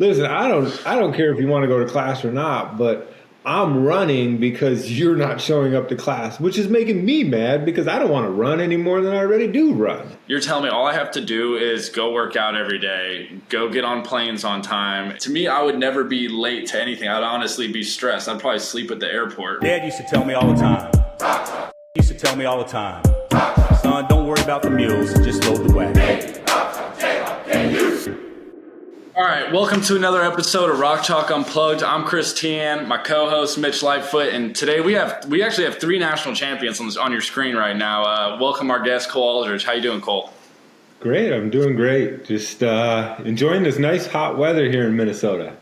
Listen, I don't care if you want to go to class or not, but I'm running because you're not showing up to class, which is making me mad because I don't want to run any more than I already do run. You're telling me all I have to do is go work out every day, go get on planes on time. To me, I would never be late to anything. I'd honestly be stressed. I'd probably sleep at the airport. Dad used to tell me all the time. Son, don't worry about the mules, just load the wagon. All right, welcome to another episode of Rock Chalk Unplugged. I'm Chris Teahan, my co-host Mitch Lightfoot, and today we actually have three national champions on your screen right now. Welcome our guest Cole Aldrich. How you doing, Cole? Great, I'm doing great. Just enjoying this nice hot weather here in Minnesota.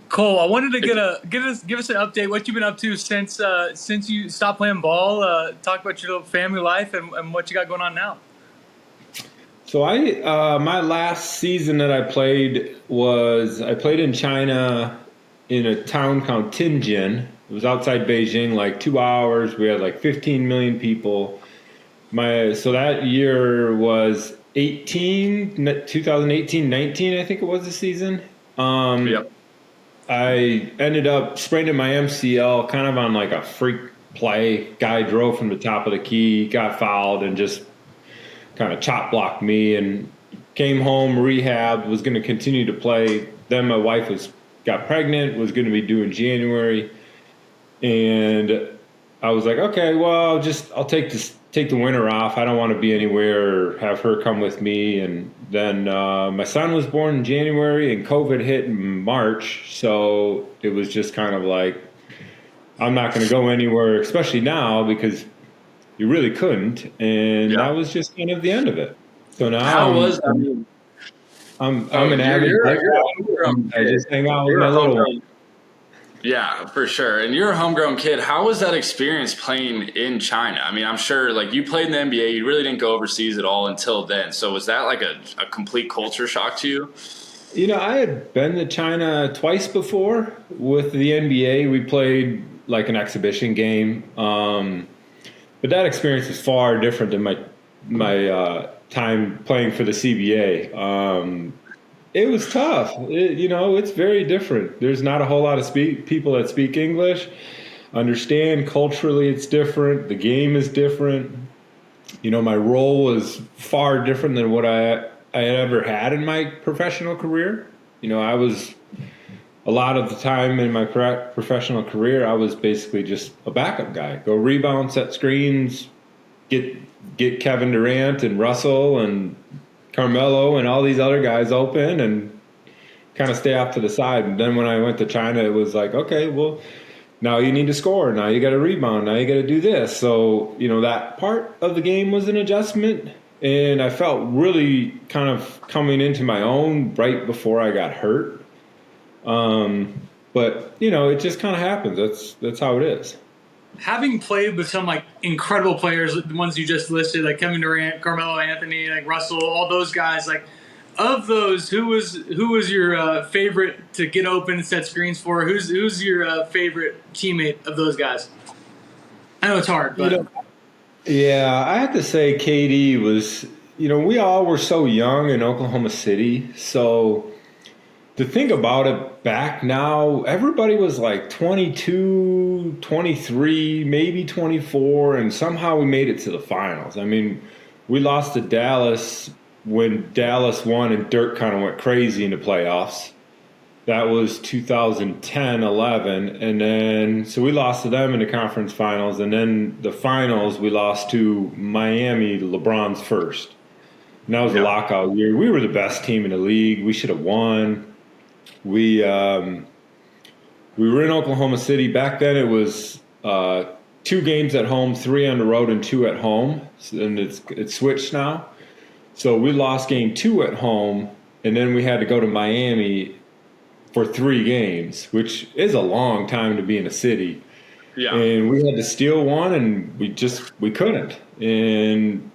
Cole, I wanted to give us an update. What you've been up to since you stopped playing ball? Talk about your little family life and what you got going on now. So my last season that I played in China in a town called Tianjin. It was outside Beijing, like 2 hours. We had like 15 million people. So that year was 2018-19, I think it was the season. Yep. I ended up spraining my MCL kind of on like a freak play. Guy drove from the top of the key, got fouled, and just kind of chop blocked me, and came home, rehabbed, was going to continue to play. Then my wife got pregnant, was going to be due in January, and I was like, okay, well, I'll take the winter off. I don't want to be anywhere or have her come with me. And then my son was born in January, and COVID hit in March, so it was just kind of like, I'm not going to go anywhere, especially now, because you really couldn't, and that was just kind of the end of it. So now I'm an avid player. I just hang out with my little one. Yeah, for sure. And you're a homegrown kid. How was that experience playing in China? I mean, I'm sure like you played in the NBA, you really didn't go overseas at all until then. So was that like a complete culture shock to you? You know, I had been to China twice before with the NBA. We played like an exhibition game. But that experience is far different than my time playing for the CBA. It was tough. It's very different. There's not a whole lot of people that speak English. Understand culturally it's different. The game is different. My role was far different than what I had ever had in my professional career. I was a lot of the time in my professional career, I was basically just a backup guy. Go rebound, set screens, get Kevin Durant and Russell and Carmelo and all these other guys open and kind of stay off to the side. And then when I went to China, it was like, okay, well, now you need to score. Now you got to rebound. Now you got to do this. So, that part of the game was an adjustment. And I felt really kind of coming into my own right before I got hurt. But it just kind of happens. That's how it is. Having played with some like incredible players, the ones you just listed, like Kevin Durant, Carmelo Anthony, like Russell, all those guys, like of those, who was your favorite to get open and set screens for? Who's your favorite teammate of those guys? I know it's hard, but yeah, I have to say KD was. We all were so young in Oklahoma City, so. The thing about it back now, everybody was like 22, 23, maybe 24, and somehow we made it to the finals. I mean, we lost to Dallas when Dallas won and Dirk kind of went crazy in the playoffs. That was 2010-11, and then so we lost to them in the conference finals, and then the finals we lost to Miami, LeBron's first. And that was a lockout year. We were the best team in the league. We should have won. We were in Oklahoma City. Back then it was 2 games at home, 3 on the road, and 2 at home. And it's switched now. So we lost game 2 at home, and then we had to go to Miami for 3 games, which is a long time to be in a city. Yeah. And we had to steal one, and we couldn't. And,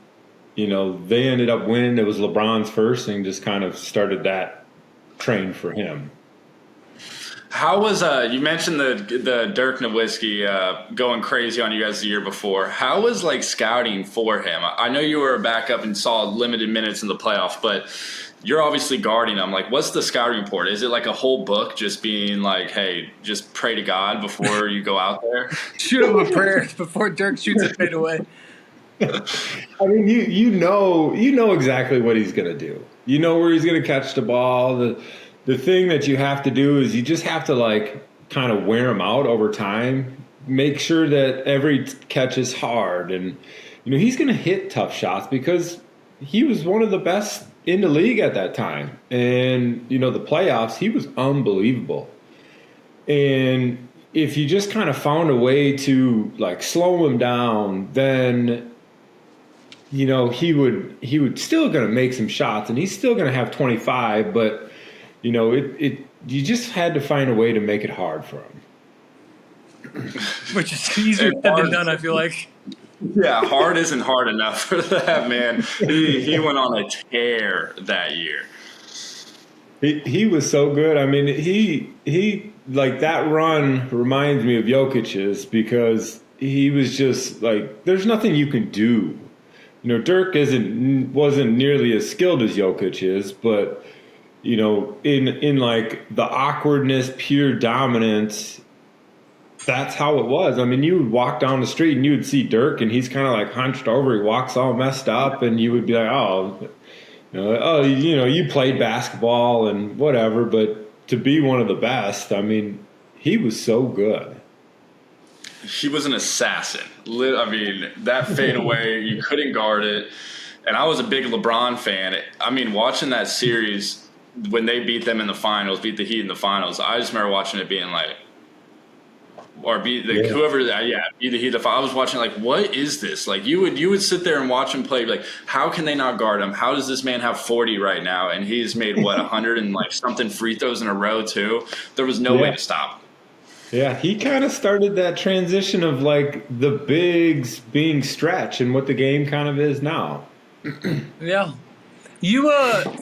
they ended up winning. It was LeBron's first, and just kind of started that train for him. How was you mentioned the Dirk Nowitzki going crazy on you guys the year before? How was like scouting for him? I know you were a backup and saw limited minutes in the playoffs, but you're obviously guarding him. Like, what's the scouting report? Is it like a whole book just being like, hey, just pray to God before you go out there? Shoot him a prayer before Dirk shoots it fade away. I mean, you know exactly what he's going to do. You know where he's going to catch the ball. The thing that you have to do is you just have to, like, kind of wear him out over time. Make sure that every catch is hard. And, you know, he's going to hit tough shots because he was one of the best in the league at that time. And, you know, the playoffs, he was unbelievable. And if you just kind of found a way to, like, slow him down, then, you know, he would still going to make some shots, and he's still going to have 25, but, you know, you just had to find a way to make it hard for him. Which is easier said than done, I feel like. Yeah, hard isn't hard enough for that, man. He went on a tear that year. He was so good. I mean, he like, that run reminds me of Jokic's because he was just like, there's nothing you can do. You know, Dirk wasn't nearly as skilled as Jokic is, but, you know, in like the awkwardness, pure dominance, that's how it was. I mean, you would walk down the street and you would see Dirk, and he's kind of like hunched over. He walks all messed up, and you would be like, you played basketball and whatever. But to be one of the best, I mean, he was so good. He was an assassin. I mean, that fadeaway, you couldn't guard it. And I was a big LeBron fan. I mean, watching that series when they beat them in the finals, beat the Heat in the finals, I just remember watching it being like, or beat the Heat. I was watching like, what is this? Like, you would sit there and watch him play. Like, how can they not guard him? How does this man have 40 right now? And he's made 100 and like something free throws in a row too. There was no way to stop him. Yeah, he kind of started that transition of like the bigs being stretch and what the game kind of is now. Yeah. You,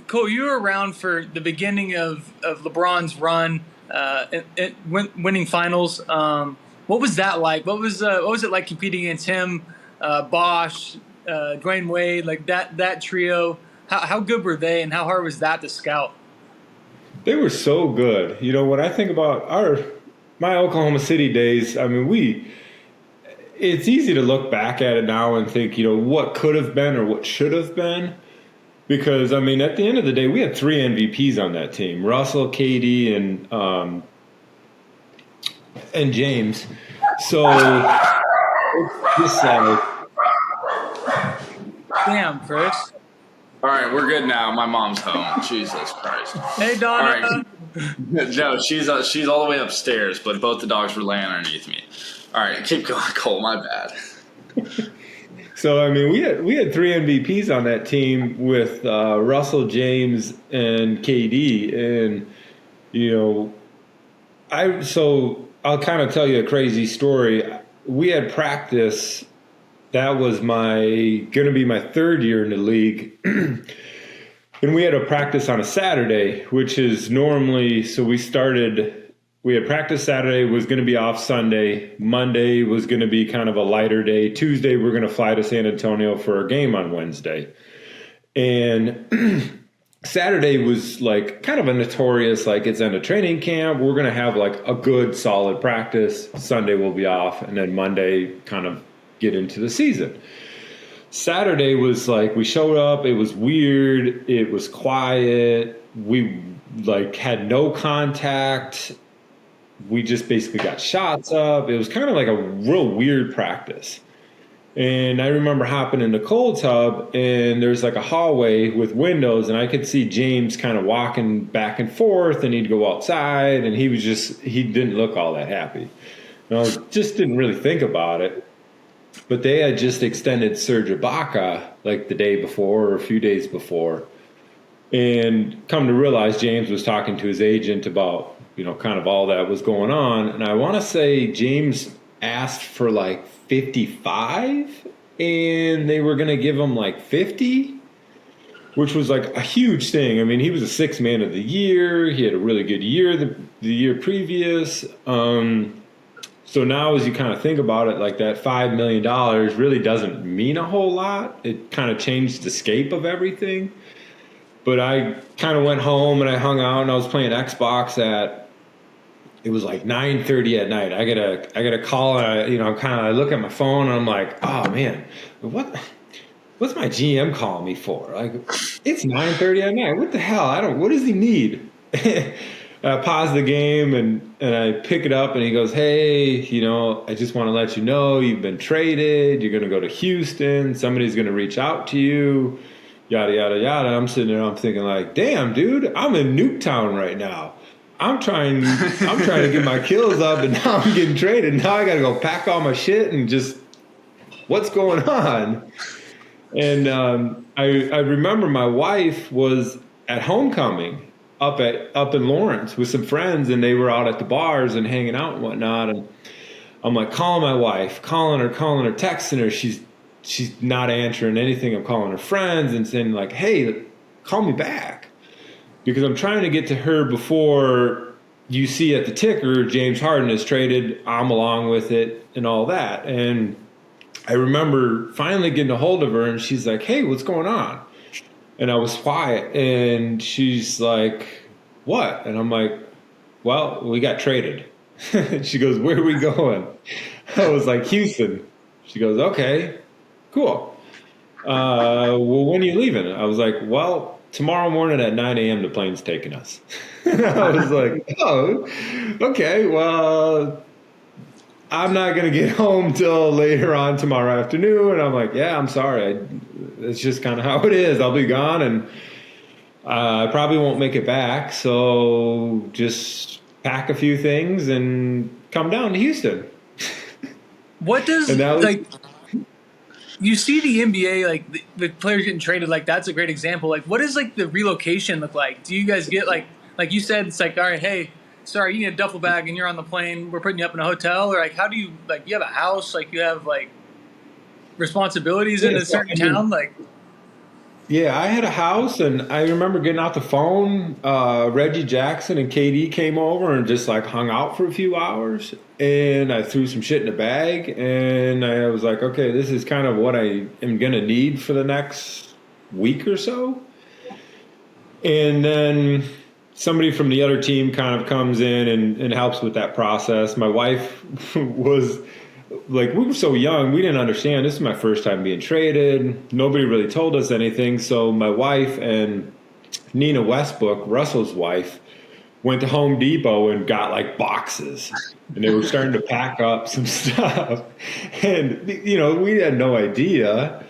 Cole, you were around for the beginning of LeBron's run, winning finals. What was that like? What was it like competing against him, Bosh, Dwayne Wade, like that trio? How good were they, and how hard was that to scout? They were so good. You know, when I think about my Oklahoma City days, I mean, it's easy to look back at it now and think, you know, what could have been or what should have been. Because, I mean, at the end of the day, we had 3 MVPs on that team: Russell, KD, and James. So it's just damn, Chris. All right, we're good now. My mom's home. Jesus Christ. Hey, Donna. All right. No, she's all the way upstairs, but both the dogs were laying underneath me. All right, keep going, Cole. My bad. So, I mean, we had 3 MVPs on that team with Russell, James, and KD. And, you know, I'll kind of tell you a crazy story. We had practice. That was going to be my 3rd year in the league. And we had a practice on a Saturday, which is normally, so we had practice Saturday, was going to be off Sunday. Monday was going to be kind of a lighter day. Tuesday, we're going to fly to San Antonio for a game on Wednesday. And Saturday was like kind of a notorious, like, it's end of training camp. We're going to have like a good solid practice. Sunday will be off. And then Monday kind of get into the season. Saturday was like, we showed up. It was weird. It was quiet. We like had no contact. We just basically got shots up. It was kind of like a real weird practice. And I remember hopping in the cold tub, and there's like a hallway with windows, and I could see James kind of walking back and forth, and he'd go outside, and he didn't look all that happy. Just didn't really think about it. But they had just extended Serge Ibaka like the day before or a few days before. And come to realize James was talking to his agent about, you know, kind of all that was going on. And I want to say James asked for like 55 and they were going to give him like 50, which was like a huge thing. I mean, he was a 6th man of the year. He had a really good year the year previous. So now as you kind of think about it, like that $5 million really doesn't mean a whole lot. It kind of changed the scape of everything. But I kind of went home and I hung out and I was playing Xbox it was like 9:30 at night. I get a call and I look at my phone and I'm like, oh man, what's my GM calling me for? Like, it's 9:30 at night. What the hell? What does he need? I pause the game and I pick it up and he goes, hey, I just want to let you know you've been traded. You're going to go to Houston. Somebody's going to reach out to you. Yada, yada, yada. I'm sitting there, I'm thinking like, damn, dude, I'm in Nuketown right now. I'm trying to get my kills up and now I'm getting traded. Now I got to go pack all my shit and just, what's going on? And I remember my wife was at homecoming up in Lawrence with some friends, and they were out at the bars and hanging out and whatnot. And I'm like calling my wife, calling her, texting her. She's not answering anything. I'm calling her friends and saying like, hey, call me back, because I'm trying to get to her before you see at the ticker James Harden is traded. I'm along with it and all that. And I remember finally getting a hold of her, and she's like, hey, what's going on? And I was quiet, and she's like, what? And I'm like, well, we got traded. She goes, where are we going? I was like, Houston. She goes, okay, cool. Well, when are you leaving? I was like, well, tomorrow morning at 9 a.m. the plane's taking us. I was like, oh, okay, well, I'm not going to get home till later on tomorrow afternoon. And I'm like, yeah, I'm sorry. It's just kind of how it is. I'll be gone, and I probably won't make it back. So just pack a few things and come down to Houston. What does, you see the NBA, like the players getting traded, like that's a great example. Like, what does like the relocation look like? Do you guys get like you said, it's like, all right, hey, sorry, you need a duffel bag and you're on the plane. We're putting you up in a hotel. Or like, how do you, like, you have a house, like you have like responsibilities in a certain town? Like, yeah, I had a house, and I remember getting out the phone. Reggie Jackson and KD came over and just like hung out for a few hours, and I threw some shit in a bag, and I was like, okay, this is kind of what I am going to need for the next week or so. And then somebody from the other team kind of comes in and helps with that process. My wife was like, we were so young, we didn't understand. This is my first time being traded. Nobody really told us anything. So my wife and Nina Westbrook, Russell's wife, went to Home Depot and got like boxes. And they were starting to pack up some stuff. And, we had no idea.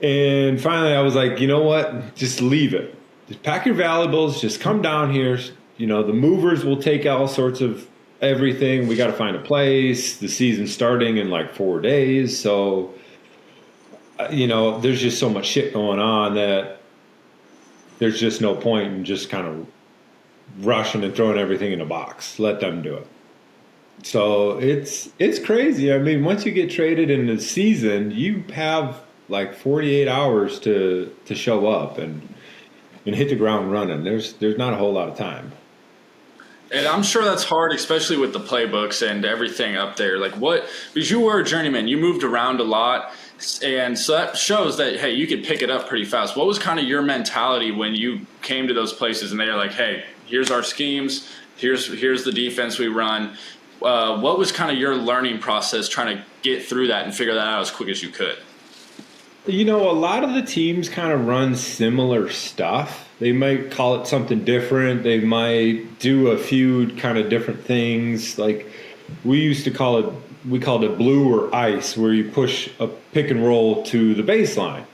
And finally I was like, you know what? Just leave it. Just pack your valuables. Just come down here. The movers will take all sorts of everything. We got to find a place. The season's starting in like 4 days. So, there's just so much shit going on that there's just no point in just kind of rushing and throwing everything in a box. Let them do it. So it's crazy. I mean, once you get traded in the season, you have like 48 hours to show up and hit the ground running. There's not a whole lot of time. And I'm sure that's hard, especially with the playbooks and everything up there. Like because you were a journeyman, you moved around a lot. And so that shows that, hey, you could pick it up pretty fast. What was kind of your mentality when you came to those places and they were like, hey, here's our schemes, here's the defense we run. What was kind of your learning process trying to get through that and figure that out as quick as you could? A lot of the teams kind of run similar stuff. They might call it something different. They might do a few kind of different things. Like we called it blue or ice, where you push a pick and roll to the baseline.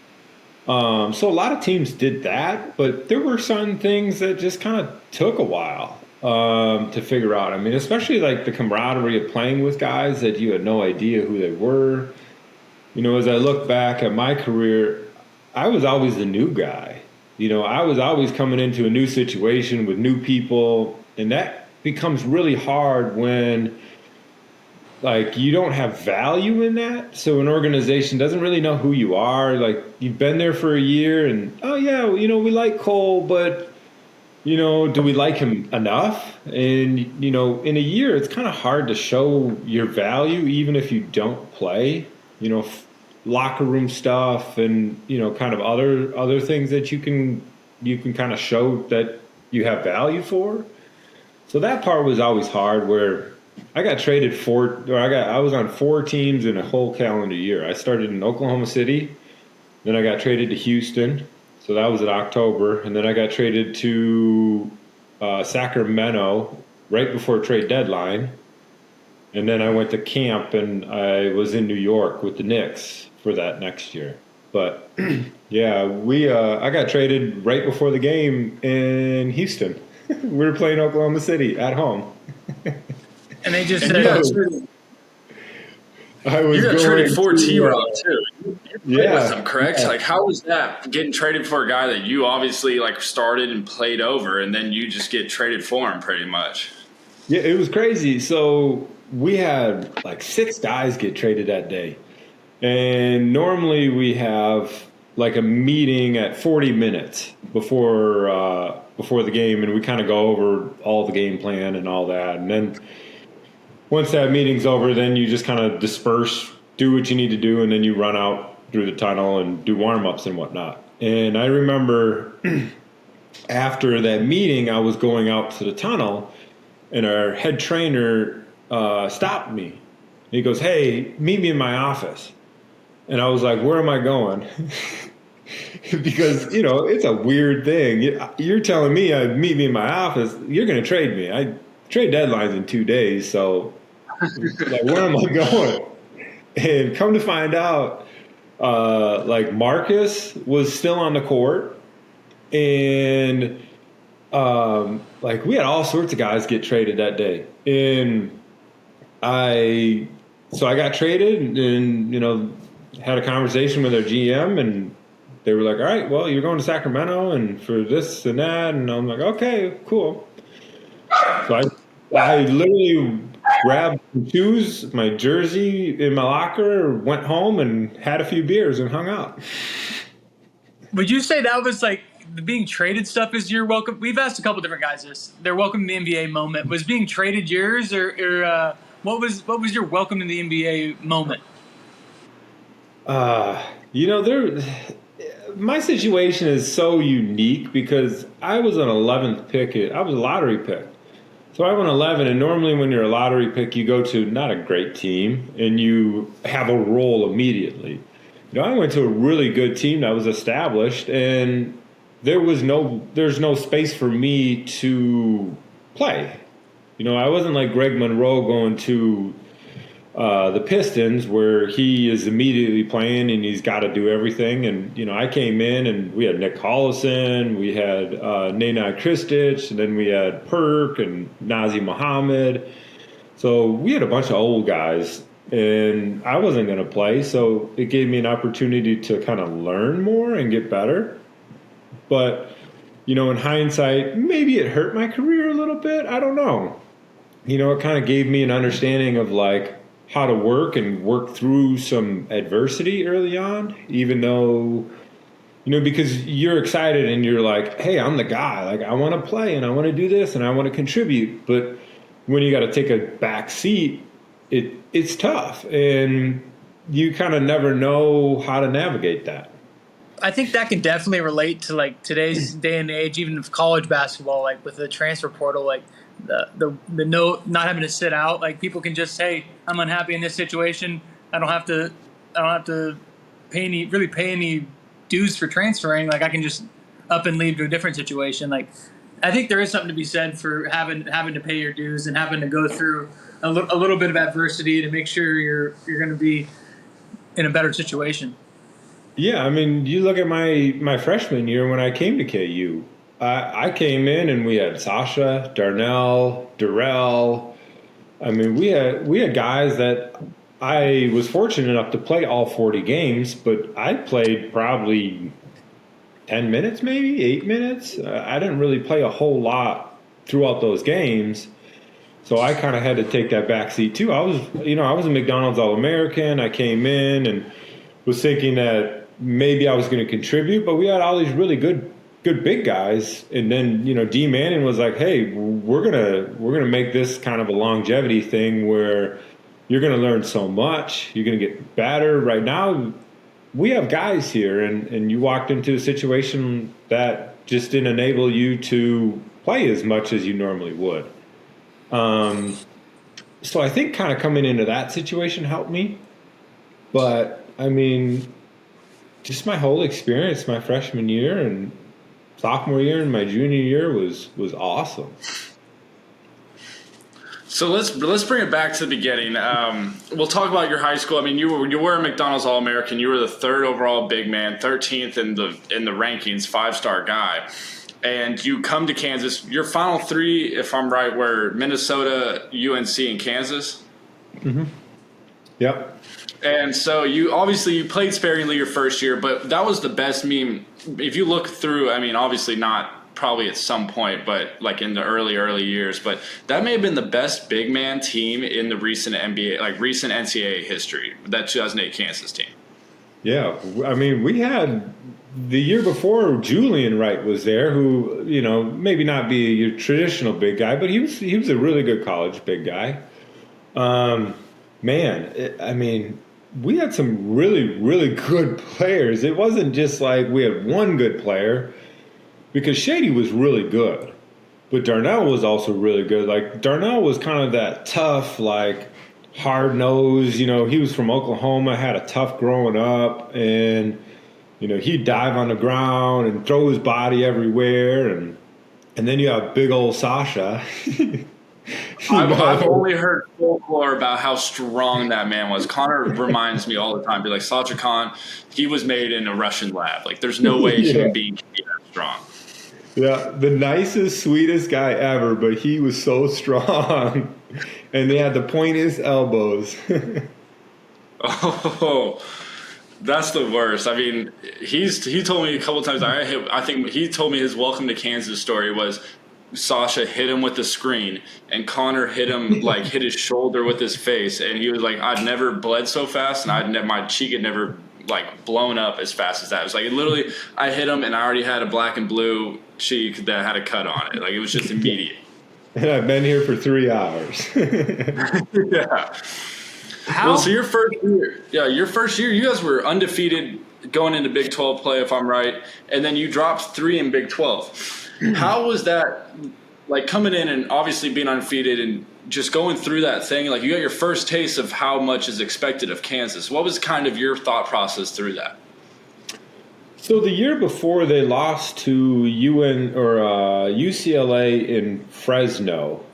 So a lot of teams did that, but there were some things that just kind of took a while to figure out. I mean, especially like the camaraderie of playing with guys that you had no idea who they were. As I look back at my career, I was always the new guy. I was always coming into a new situation with new people, and that becomes really hard when like you don't have value in that. So an organization doesn't really know who you are. Like you've been there for a year and, oh yeah, we like Cole, but do we like him enough? And, in a year, it's kind of hard to show your value, even if you don't play, locker room stuff and, kind of other things that you can you can kind of show that you have value for. So that part was always hard, where I got traded I was on 4 teams in a whole calendar year. I started in Oklahoma City, then I got traded to Houston, so that was in October, and then I got traded to Sacramento right before trade deadline, and then I went to camp and I was in New York with the Knicks for that next year. But yeah, I got traded right before the game in Houston. We were playing Oklahoma City at home. And they just And said, you got traded for T-Rock, too. You played with him, correct? Yeah. Like, how was that, getting traded for a guy that you obviously, like, started and played over, and then you just get traded for him pretty much? Yeah, it was crazy. So we had like 6 guys get traded that day. And normally we have like a meeting at 40 minutes before the game, and we kind of go over all the game plan and all that. And then once that meeting's over, then you just kind of disperse, do what you need to do, and then you run out through the tunnel and do warm-ups and whatnot. And I remember after that meeting, I was going out to the tunnel, and our head trainer stopped me. He goes, "Hey, meet me in my office." And I was like, "Where am I going?" Because, it's a weird thing. You're telling me meet me in my office. You're going to trade me. I trade deadlines in 2 days. So, like, where am I going? And come to find out, like, Marcus was still on the court. And, like, we had all sorts of guys get traded that day. And I got traded and, had a conversation with our GM, and they were like, "All right, well, you're going to Sacramento and for this and that." And I'm like, "Okay, cool." So I literally grabbed some shoes, my jersey in my locker, went home and had a few beers and hung out. would you say that was like the being traded stuff is your welcome? We've asked a couple different guys this. Their welcome to the NBA moment. Was being traded yours, or what was your welcome to the NBA moment? My situation is so unique because I was an 11th pick. I was a lottery pick. So I went 11, and normally when you're a lottery pick, you go to not a great team, and you have a role immediately. I went to a really good team that was established, and there's no space for me to play. I wasn't like Greg Monroe going to the Pistons, where he is immediately playing and he's got to do everything. And, I came in and we had Nick Collison, we had Nenad Kristic, and then we had Perk and Nazi Muhammad. So we had a bunch of old guys, and I wasn't going to play. So it gave me an opportunity to kind of learn more and get better. But, in hindsight, maybe it hurt my career a little bit. I don't know. It kind of gave me an understanding of like how to work through some adversity early on, even though, because you're excited and you're like, "Hey, I'm the guy. Like, I want to play and I want to do this and I want to contribute." But when you got to take a back seat, it's tough, and you kind of never know how to navigate that. I think that can definitely relate to like today's day and age, even of college basketball, like with the transfer portal, like the not having to sit out. Like, people can just say, "I'm unhappy in this situation. I don't have to pay any dues for transferring. Like, I can just up and leave to a different situation." Like, I think there is something to be said for having to pay your dues and having to go through a little bit of adversity to make sure you're going to be in a better situation. Yeah, I mean, you look at my freshman year when I came to KU. I came in and we had Sasha, Darnell, Durrell. I mean, we had guys that I was fortunate enough to play all 40 games, but I played probably 10 minutes, maybe 8 minutes. I didn't really play a whole lot throughout those games. So I kind of had to take that back seat too. I was a McDonald's All-American. I came in and was thinking that maybe I was going to contribute, but we had all these really good big guys. And then, D Manning was like, "Hey, we're gonna make this kind of a longevity thing where you're gonna learn so much, you're gonna get better. Right now, we have guys here," and you walked into a situation that just didn't enable you to play as much as you normally would. So I think kind of coming into that situation helped me. But, I mean, just my whole experience my freshman year and sophomore year and my junior year was awesome. So let's bring it back to the beginning. We'll talk about your high school. I mean, you were a McDonald's All-American. You were the 3rd overall big man, 13th in the rankings, 5-star guy. And you come to Kansas. Your final 3, if I'm right, were Minnesota, UNC, and Kansas. Mm-hmm. Yep. And so you played sparingly your first year, but that was the best meme. If you look through, I mean, obviously not probably at some point, but like in the early years, but that may have been the best big man team in the recent NBA, like recent NCAA history, that 2008 Kansas team. Yeah. I mean, we had the year before Julian Wright was there, who, you know, maybe not be your traditional big guy, but he was a really good college big guy. I mean, we had some really, really good players. It wasn't just like we had one good player, because Shady was really good, but Darnell was also really good. Like, Darnell was kind of that tough, like, hard-nosed, you know, he was from Oklahoma, had a tough growing up, and, you know, he'd dive on the ground and throw his body everywhere, and then you have big old Sasha. I've only heard folklore about how strong that man was. Connor reminds me all the time, be like, Sasha Khan, he was made in a Russian lab. Like, there's no way a human being can be that strong. Yeah, the nicest, sweetest guy ever, but he was so strong. And they had the pointiest elbows. Oh, that's the worst. I mean, he told me a couple times, I think he told me his welcome to Kansas story was Sasha hit him with the screen, and Connor hit his shoulder with his face, and he was like, I'd never bled so fast, and my cheek had never like blown up as fast as that. It was like, literally, I hit him, and I already had a black and blue cheek that had a cut on it. Like, it was just immediate. And I've been here for 3 hours. Yeah. Well, so your first year, you guys were undefeated going into Big 12 play, if I'm right, and then you dropped 3 in Big 12. How was that, like, coming in and obviously being undefeated and just going through that thing? Like, you got your first taste of how much is expected of Kansas. What was kind of your thought process through that? So the year before, they lost to UCLA in Fresno,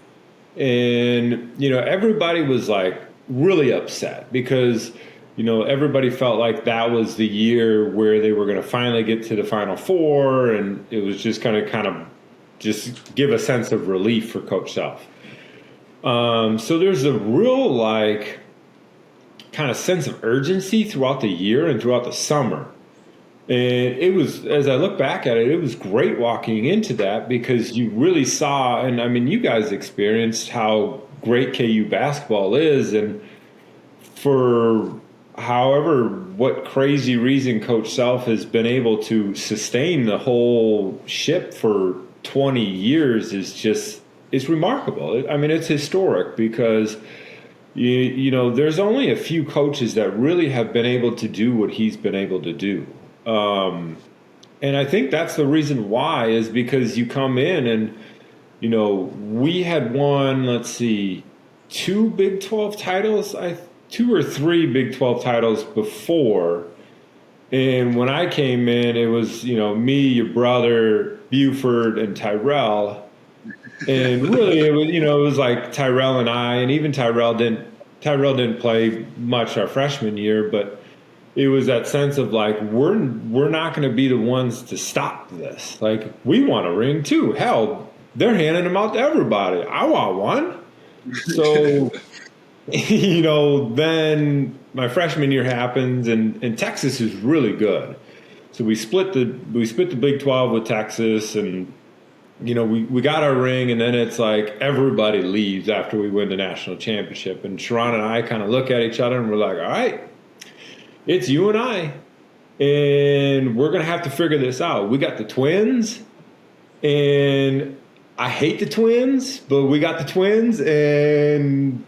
and, you know, everybody was like really upset because, you know, everybody felt like that was the year where they were going to finally get to the Final Four, and it was just going to kind of just give a sense of relief for Coach Self. So there's a real, like, kind of sense of urgency throughout the year and throughout the summer. And it was, as I look back at it, it was great walking into that because you really saw, and I mean, you guys experienced how great KU basketball is, and for what crazy reason Coach Self has been able to sustain the whole ship for 20 years it's remarkable. I mean, it's historic because, you know, there's only a few coaches that really have been able to do what he's been able to do. And I think that's the reason why, is because you come in and, you know, we had won, 2 Big 12 titles, 2 or 3 Big 12 titles before. And when I came in, it was, you know, me, your brother, Buford, and Tyrell. And really, it was like Tyrell and I, and even Tyrell didn't play much our freshman year, but it was that sense of like, we're not going to be the ones to stop this. Like, we want a ring too. Hell, they're handing them out to everybody. I want one. So, you know, then my freshman year happens, and Texas is really good. So we split the Big 12 with Texas, and, you know, we got our ring, and then it's like everybody leaves after we win the national championship. And Sharon and I kind of look at each other and we're like, all right, it's you and I, and we're going to have to figure this out. We got the twins, and I hate the twins, but we got the twins, and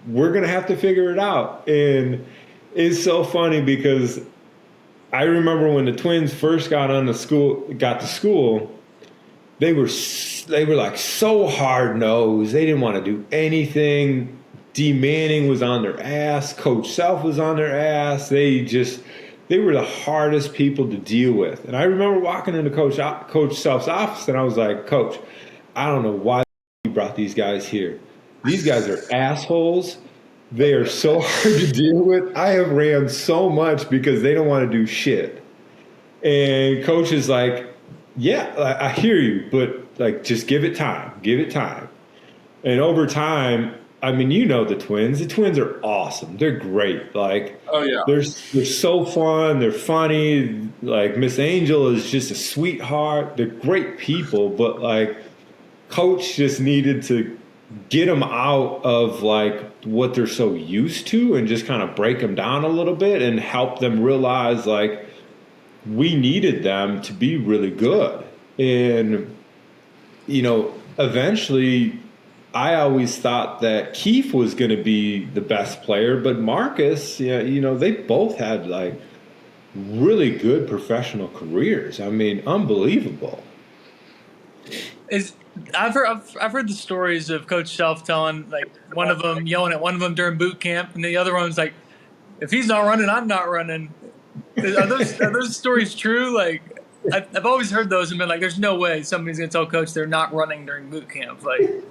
we're going to have to figure it out. And it's so funny because I remember when the twins first got to school, they were like so hard nosed. They didn't want to do anything. D Manning was on their ass. Coach Self was on their ass. They were the hardest people to deal with. And I remember walking into Coach Self's office, and I was like, Coach, I don't know why you brought these guys here. These guys are assholes. They are so hard to deal with. I have ran so much because they don't want to do shit. And Coach is like, yeah, I hear you, but like, just give it time. Give it time. And over time, I mean, you know the Twins. The Twins are awesome. They're great. Like, oh yeah, they're so fun. They're funny. Like, Miss Angel is just a sweetheart. They're great people, but like, Coach just needed to get them out of like what they're so used to and just kind of break them down a little bit and help them realize like we needed them to be really good. And, you know, eventually I always thought that Keith was going to be the best player, but Marcus, yeah, you know, they both had like really good professional careers. I mean, unbelievable. I've heard the stories of Coach Self telling like one of them yelling at one of them during boot camp, and the other one's like, "If he's not running, I'm not running." Are those stories true? Like, I've always heard those and been like, "There's no way somebody's gonna tell Coach they're not running during boot camp." Like,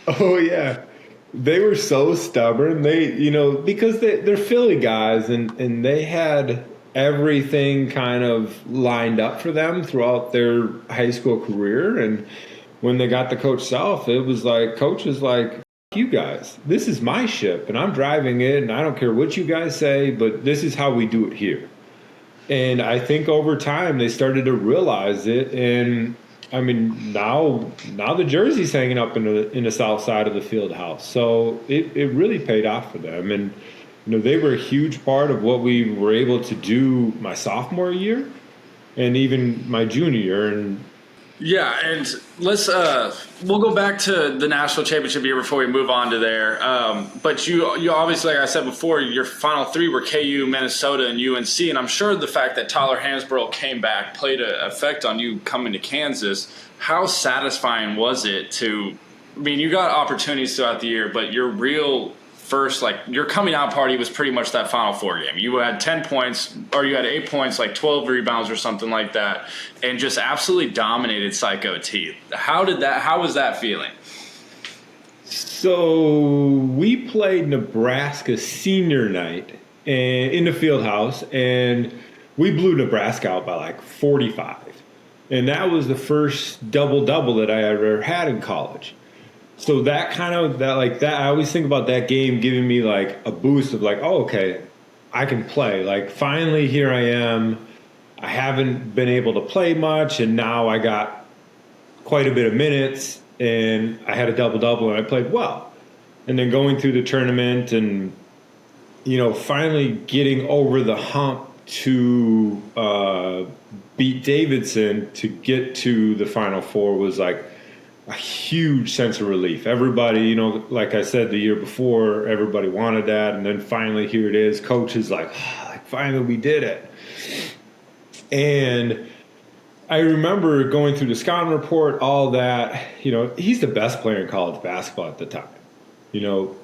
oh yeah, they were so stubborn. They, you know, because they're Philly guys, and they had everything kind of lined up for them throughout their high school career. And when they got to Coach Self, it was like, Coach is like, you guys, this is my ship and I'm driving it, and I don't care what you guys say, but this is how we do it here. And I think over time they started to realize it. And I mean, now the jersey's hanging up in the south side of the field house. So it really paid off for them. And you know, they were a huge part of what we were able to do my sophomore year and even my junior year. And yeah, and let's we'll go back to the national championship year before we move on to there. But you obviously, like I said before, your final three were KU, Minnesota, and UNC. And I'm sure the fact that Tyler Hansborough came back played an effect on you coming to Kansas. How satisfying was it to – I mean, you got opportunities throughout the year, but your real – first, like, your coming out party was pretty much that Final Four game. You had 10 points, or you had 8 points, like 12 rebounds or something like that, and just absolutely dominated Psycho T. How was that feeling? So we played Nebraska senior night in the field house, and we blew Nebraska out by like 45. And that was the first double-double that I ever had in college. So that I always think about that game giving me like a boost of like, oh, okay, I can play. Like, finally here I am. I haven't been able to play much, and now I got quite a bit of minutes, and I had a double-double, and I played well. And then going through the tournament and, you know, finally getting over the hump to beat Davidson to get to the Final Four was like a huge sense of relief. Everybody, you know, like I said the year before, everybody wanted that, and then finally here it is. Coach is like, finally we did it. And I remember going through the scouting report, all that. You know, he's the best player in college basketball at the time. You know,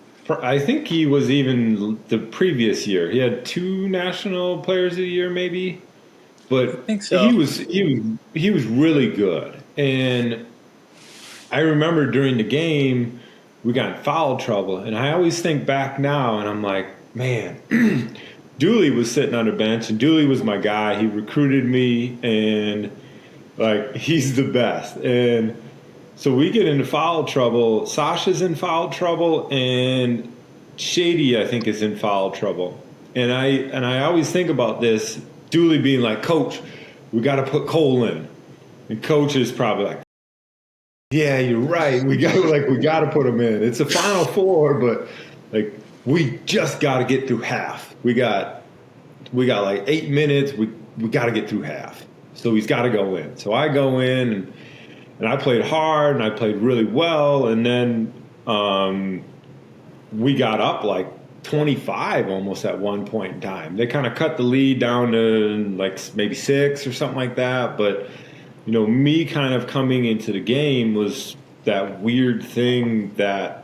I think he was even the previous year. He had 2 national players of the year, maybe. But I think so. He was really good. And I remember during the game, we got in foul trouble. And I always think back now, and I'm like, man, Dooley was sitting on the bench, and Dooley was my guy. He recruited me, and, like, he's the best. And so we get into foul trouble. Sasha's in foul trouble, and Shady, I think, is in foul trouble. And I always think about this, Dooley being like, Coach, we got to put Cole in. And Coach is probably like, yeah, you're right. We got to put him in. It's a Final Four, but like we just got to get through half. We got like 8 minutes. We got to get through half. So he's got to go in. So I go in, and I played hard, and I played really well. And then we got up like 25 almost at one point in time. They kind of cut the lead down to like maybe 6 or something like that. But me kind of coming into the game was that weird thing that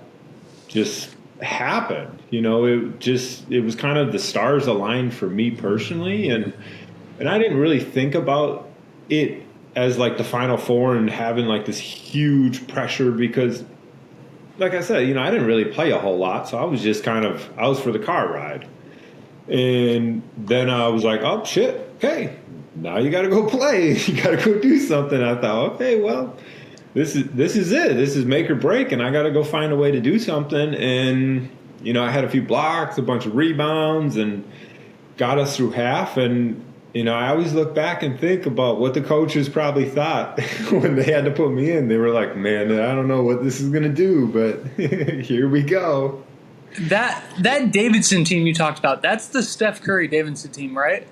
just happened. It was kind of the stars aligned for me personally, and I didn't really think about it as like the Final Four and having like this huge pressure because, like I said, I didn't really play a whole lot, so I was just I was for the car ride. And then I was like, oh shit, okay, now you got to go play. You got to go do something. I thought, okay, well, this is it. This is make or break, and I got to go find a way to do something. And I had a few blocks, a bunch of rebounds, and got us through half. And I always look back and think about what the coaches probably thought when they had to put me in. They were like, man, I don't know what this is going to do, but here we go. That Davidson team you talked about, that's the Steph Curry Davidson team, right?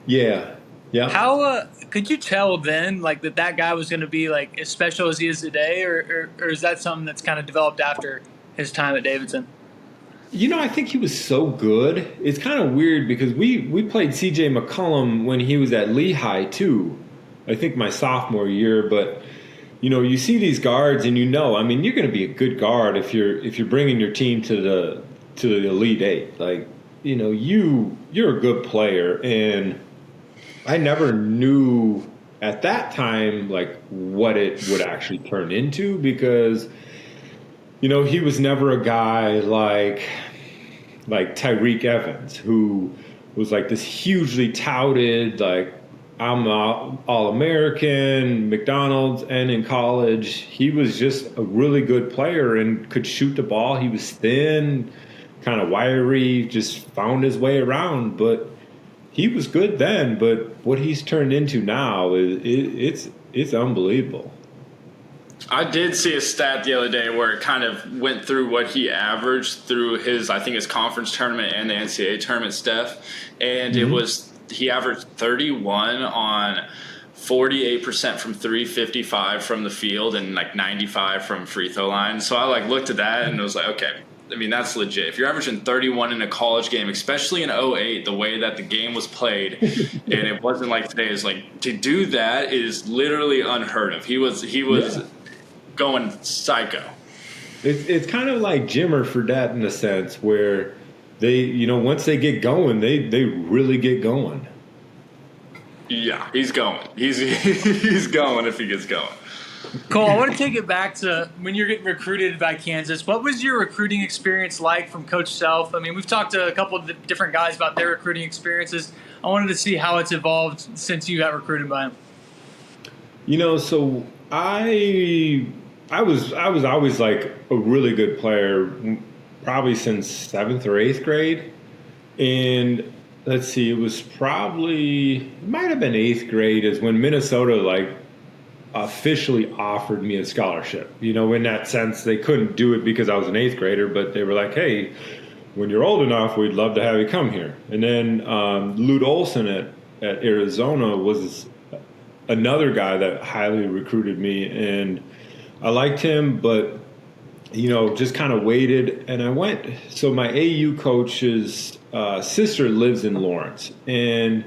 Yeah. Yeah. How could you tell then, like, that guy was going to be like as special as he is today, or is that something that's kind of developed after his time at Davidson? I think he was so good. It's kind of weird because we played C.J. McCollum when he was at Lehigh too. I think my sophomore year, but you see these guards and you're going to be a good guard if you're bringing your team to the Elite Eight. Like, you're a good player, and I never knew at that time like what it would actually turn into because he was never a guy like Tyreek Evans, who was like this hugely touted, like, I'm All-American, McDonald's, and in college. He was just a really good player and could shoot the ball. He was thin, kind of wiry, just found his way around. But he was good then. But what he's turned into now it's unbelievable. I did see a stat the other day where it kind of went through what he averaged through his conference tournament and the NCAA tournament, Steph. And he averaged 31 on 48% from 3, 55 from the field, and like 95 from free throw line. So I looked at that and was like, okay, that's legit. If you're averaging 31 in a college game, especially in 2008, the way that the game was played, and it wasn't like today, is like, to do that is literally unheard of. He was going psycho. It's kind of like Jimmer for that in a sense where they, once they get going, they really get going. Yeah, he's going. He's going if he gets going. Cole, I want to take it back to when you're getting recruited by Kansas. What was your recruiting experience like from Coach Self? We've talked to a couple of different guys about their recruiting experiences. I wanted to see how it's evolved since you got recruited by him. So I was always like a really good player, probably since 7th or 8th grade. And let's see, it might have been 8th grade is when Minnesota officially offered me a scholarship. In that sense, they couldn't do it because I was an 8th grader, but they were like, hey, when you're old enough, we'd love to have you come here. And then Lute Olson at Arizona was another guy that highly recruited me, and I liked him, but, just kind of waited, and I went. So my AU coach's sister lives in Lawrence, and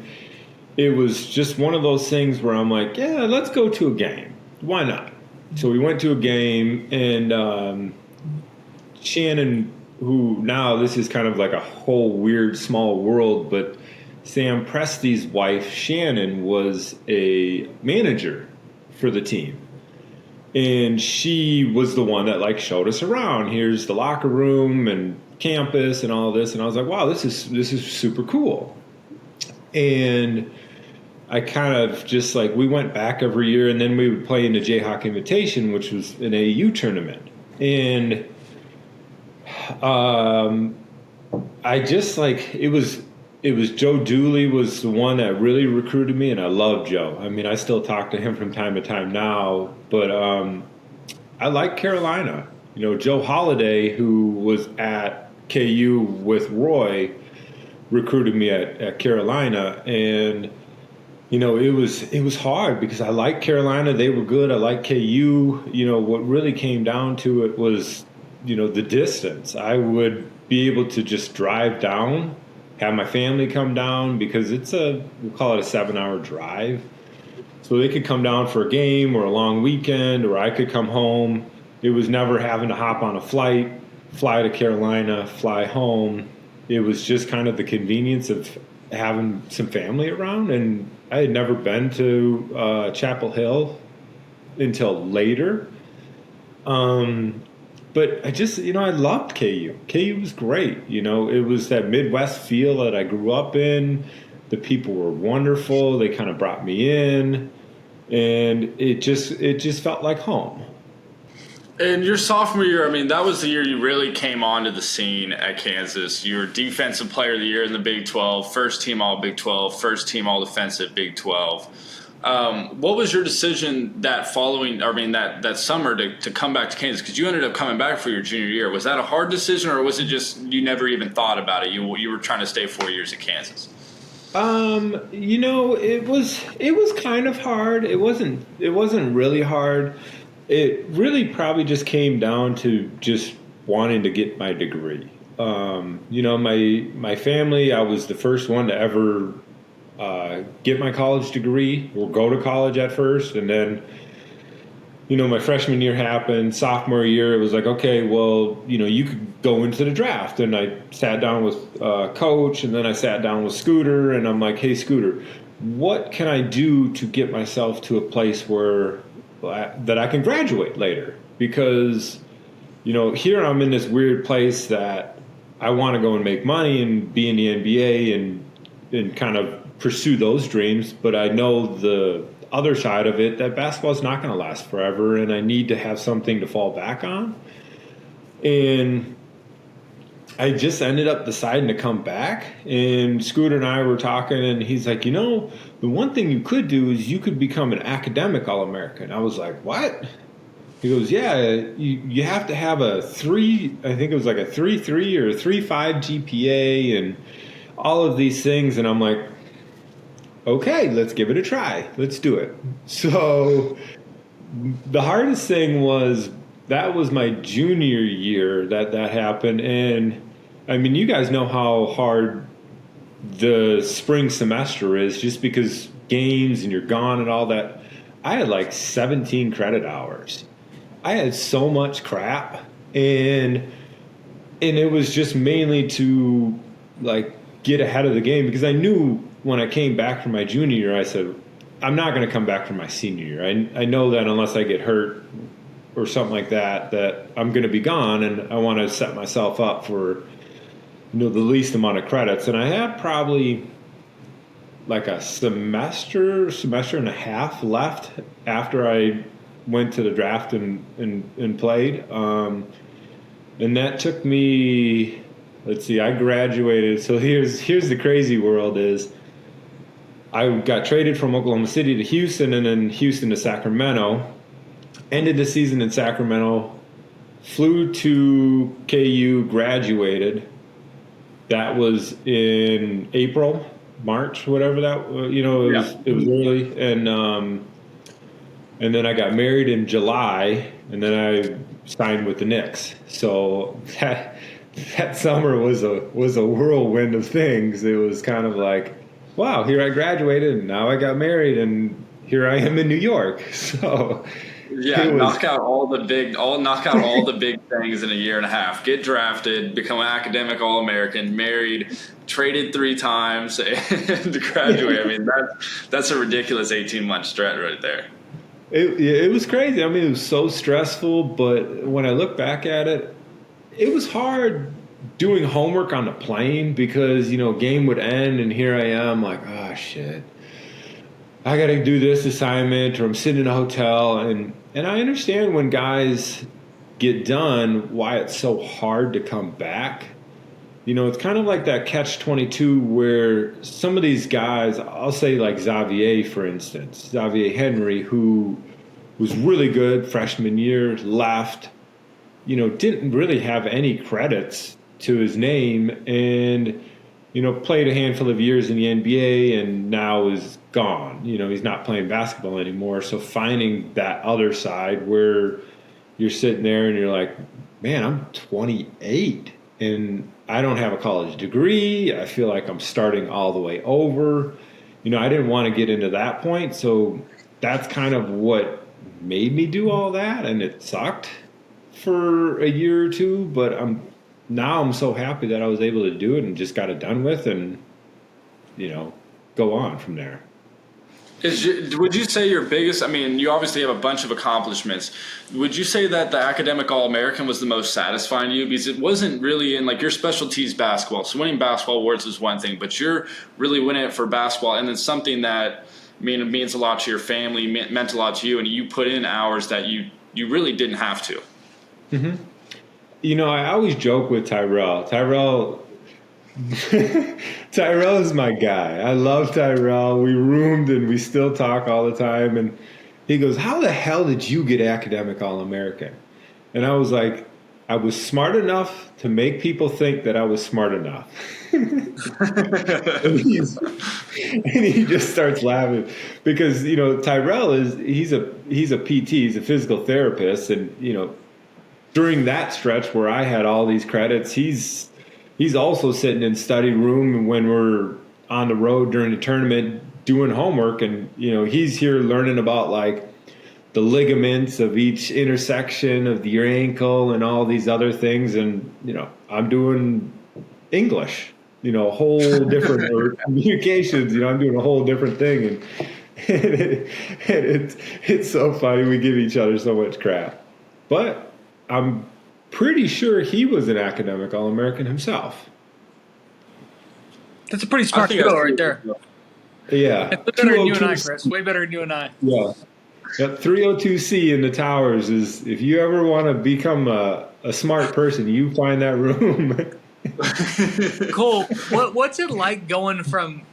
it was just one of those things where I'm like, yeah, let's go to a game. Why not? So we went to a game, and Shannon, who now this is kind of like a whole weird small world, but Sam Presti's wife, Shannon, was a manager for the team. And she was the one that showed us around. Here's the locker room and campus and all this. And I was like, wow, this is super cool. And I kind of just we went back every year, and then we would play in the Jayhawk Invitation, which was an AU tournament. And I just it was Joe Dooley was the one that really recruited me, and I love Joe. I still talk to him from time to time now, but I like Carolina. Joe Holliday, who was at KU with Roy, recruited me at Carolina, and it was hard because I liked Carolina. They were good. I liked KU. What really came down to it was the distance. I would be able to just drive down, have my family come down, because we'll call it a 7-hour drive. So they could come down for a game or a long weekend, or I could come home. It was never having to hop on a flight, fly to Carolina, fly home. It was just kind of the convenience of having some family around. And I had never been to Chapel Hill until later. But I just, I loved KU. KU was great. It was that Midwest feel that I grew up in. The people were wonderful. They kind of brought me in, and it just felt like home. In your sophomore year, that was the year you really came onto the scene at Kansas. You were Defensive Player of the Year in the Big 12, first team All Big 12, first team All Defensive Big 12. What was your decision that summer to come back to Kansas? Because you ended up coming back for your junior year. Was that a hard decision, or was it just you never even thought about it? You were trying to stay 4 years at Kansas. It was kind of hard. It wasn't really hard. It really probably just came down to just wanting to get my degree. My family, I was the first one to ever get my college degree or go to college at first. And then, my freshman year happened, sophomore year, it was like, okay, well, you could go into the draft. And I sat down with Coach, and then I sat down with Scooter, and I'm like, hey, Scooter, what can I do to get myself to a place that I can graduate later? Because, here I'm in this weird place that I want to go and make money and be in the NBA and kind of pursue those dreams, but I know the other side of it, that basketball is not going to last forever, and I need to have something to fall back on. And I just ended up deciding to come back, and Scooter and I were talking, and he's like, the one thing you could do is you could become an academic All-American. I was like, what? He goes, yeah, you have to have a 3.3 or a 3.5 GPA and all of these things. And I'm like, okay, let's give it a try. Let's do it. So the hardest thing was that was my junior year that happened. And, you guys know how hard the spring semester is just because games and you're gone and all that. I had like 17 credit hours. I had so much crap. And it was just mainly to, like, get ahead of the game because I knew when I came back from my junior year, I said, I'm not going to come back for my senior year. I know that unless I get hurt or something like that I'm going to be gone, and I want to set myself up for, the least amount of credits. And I had probably like a semester and a half left after I went to the draft and played. And that took me, let's see, I graduated. So here's the crazy world is I got traded from Oklahoma City to Houston, and then Houston to Sacramento. Ended the season in Sacramento, flew to KU, graduated. That was in April, March, whatever that, it was early. And then I got married in July, and then I signed with the Knicks. So that summer was a whirlwind of things. It was kind of like, wow, here I graduated, and now I got married, and here I am in New York. So yeah, knock out all the big things in a year and a half. Get drafted, become an academic All-American, married, traded 3 times, and graduate. That's a ridiculous 18-month stretch right there. It was crazy. It was so stressful, but when I look back at it, it was hard doing homework on the plane because, game would end, and here I am like, oh, shit. I got to do this assignment, or I'm sitting in a hotel. And I understand when guys get done why it's so hard to come back. It's kind of like that catch-22 where some of these guys, I'll say like Xavier, for instance, Xavier Henry, who was really good freshman year, left, didn't really have any credits to his name, and, played a handful of years in the NBA and now is gone. He's not playing basketball anymore. So finding that other side where you're sitting there and you're like, man, I'm 28 and I don't have a college degree. I feel like I'm starting all the way over. I didn't want to get into that point. So that's kind of what made me do all that, and it sucked for a year or two, but I'm so happy that I was able to do it and just got it done with, and go on from there. Would you say your biggest, I mean, you obviously have a bunch of accomplishments. Would you say that the academic All-American was the most satisfying to you? Because it wasn't really in, like, your specialty's basketball. So winning basketball awards is one thing, but you're really winning it for basketball. And then something that, it means a lot to your family, meant a lot to you, and you put in hours that you really didn't have to. Mm-hmm. I always joke with Tyrell. Tyrell is my guy. I love Tyrell. We roomed and we still talk all the time. And he goes, "How the hell did you get academic All-American?" And I was like, I was smart enough to make people think that I was smart enough. and he just starts laughing because, Tyrell he's a PT, he's a physical therapist. And, during that stretch where I had all these credits, he's also sitting in study room when we're on the road during the tournament doing homework, and he's here learning about like the ligaments of each intersection of your ankle and all these other things, and I'm doing English, a whole different or communications. I'm doing a whole different thing, and it's so funny. We give each other so much crap, but I'm pretty sure he was an academic All-American himself. That's a pretty smart fellow right there. Yeah. It's better than you and I, Chris. Way better than you and I. Yeah. That 302C in the towers is, if you ever want to become a smart person, you find that room. Cole, what's it like going from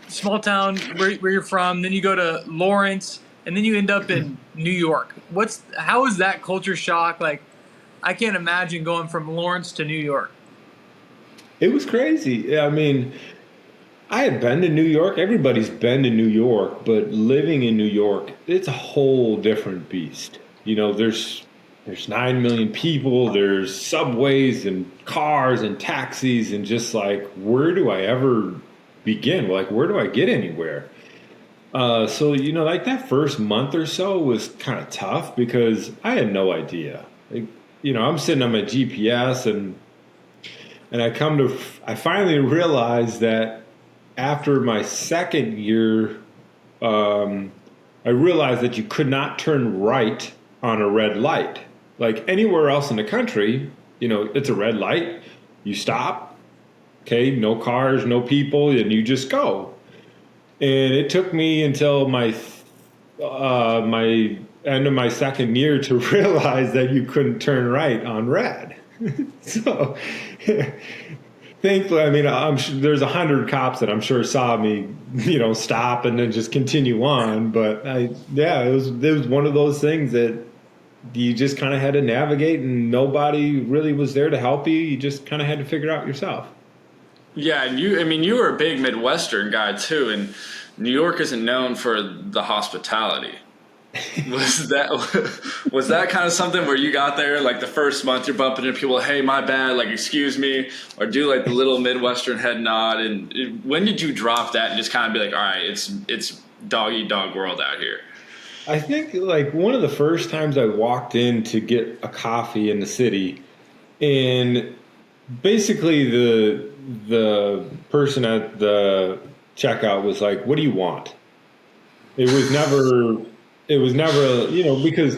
small town where you're from, then you go to Lawrence, and then you end up in New York? How is that culture shock? Like, I can't imagine going from Lawrence to New York. It was crazy. I mean, I had been to New York. Everybody's been to New York, but living in New York, it's a whole different beast. There's 9 million people. There's subways and cars and taxis, and just like, where do I ever begin? Like, where do I get anywhere? So, like that first month or so was kind of tough because I had no idea. Like, I'm sitting on my GPS and I finally realized that after my second year, I realized that you could not turn right on a red light. Like anywhere else in the country, it's a red light, you stop, okay, no cars, no people, and you just go. And it took me until my end of my second year to realize that you couldn't turn right on red. So thankfully, I'm sure there's 100 cops that I'm sure saw me, stop and then just continue on. But it was one of those things that you just kind of had to navigate, and nobody really was there to help you. You just kind of had to figure it out yourself. Yeah, and you were a big Midwestern guy too, and New York isn't known for the hospitality. Was that kind of something where you got there, like the first month you're bumping into people, hey, my bad, like, excuse me, or do like the little Midwestern head nod? And when did you drop that and just kind of be like, all right, it's dog eat dog world out here? I think like one of the first times I walked in to get a coffee in the city, and basically the person at the checkout was like, "What do you want?" It was never, because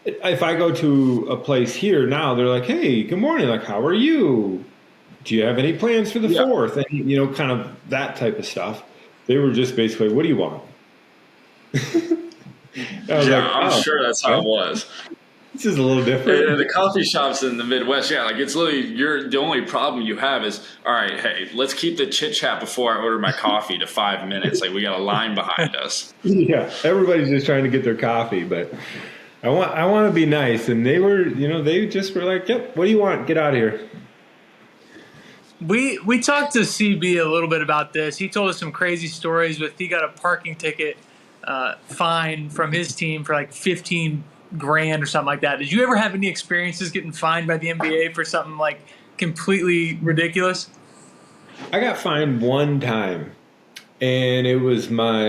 if I go to a place here now, they're like, "Hey, good morning. Like, how are you? Do you have any plans for the 4th?" And, kind of that type of stuff. They were just basically, "What do you want?" I'm sure that's how it was. This is a little different. The coffee shops in the Midwest, like it's literally the only problem you have is, all right, hey, let's keep the chit chat before I order my coffee to 5 minutes. Like we got a line behind us. Yeah, everybody's just trying to get their coffee, but I want to be nice, and they were, they just were like, "Yep, what do you want? Get out of here." We talked to CB a little bit about this. He told us some crazy stories he got a parking ticket fine from his team for like $15,000 or something like that. Did you ever have any experiences getting fined by the NBA for something like completely ridiculous? I got fined one time, And it was my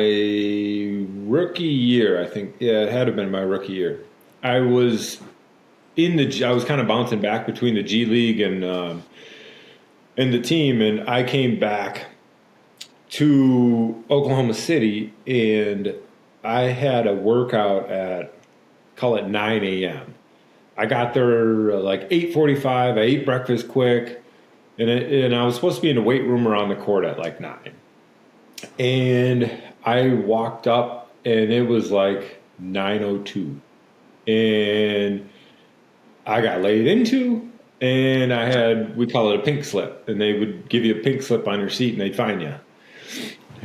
rookie year, I think. Yeah, it had to have been my rookie year. I was kind of bouncing back between the G League and the team, and I came back to Oklahoma City, and I had a workout at, call it 9 a.m. I got there like 8:45. I ate breakfast quick, and I was supposed to be in the weight room or on the court at like 9. And I walked up, and it was like 9:02, and I got laid into, and we call it a pink slip, and they would give you a pink slip on your seat, and they'd fine you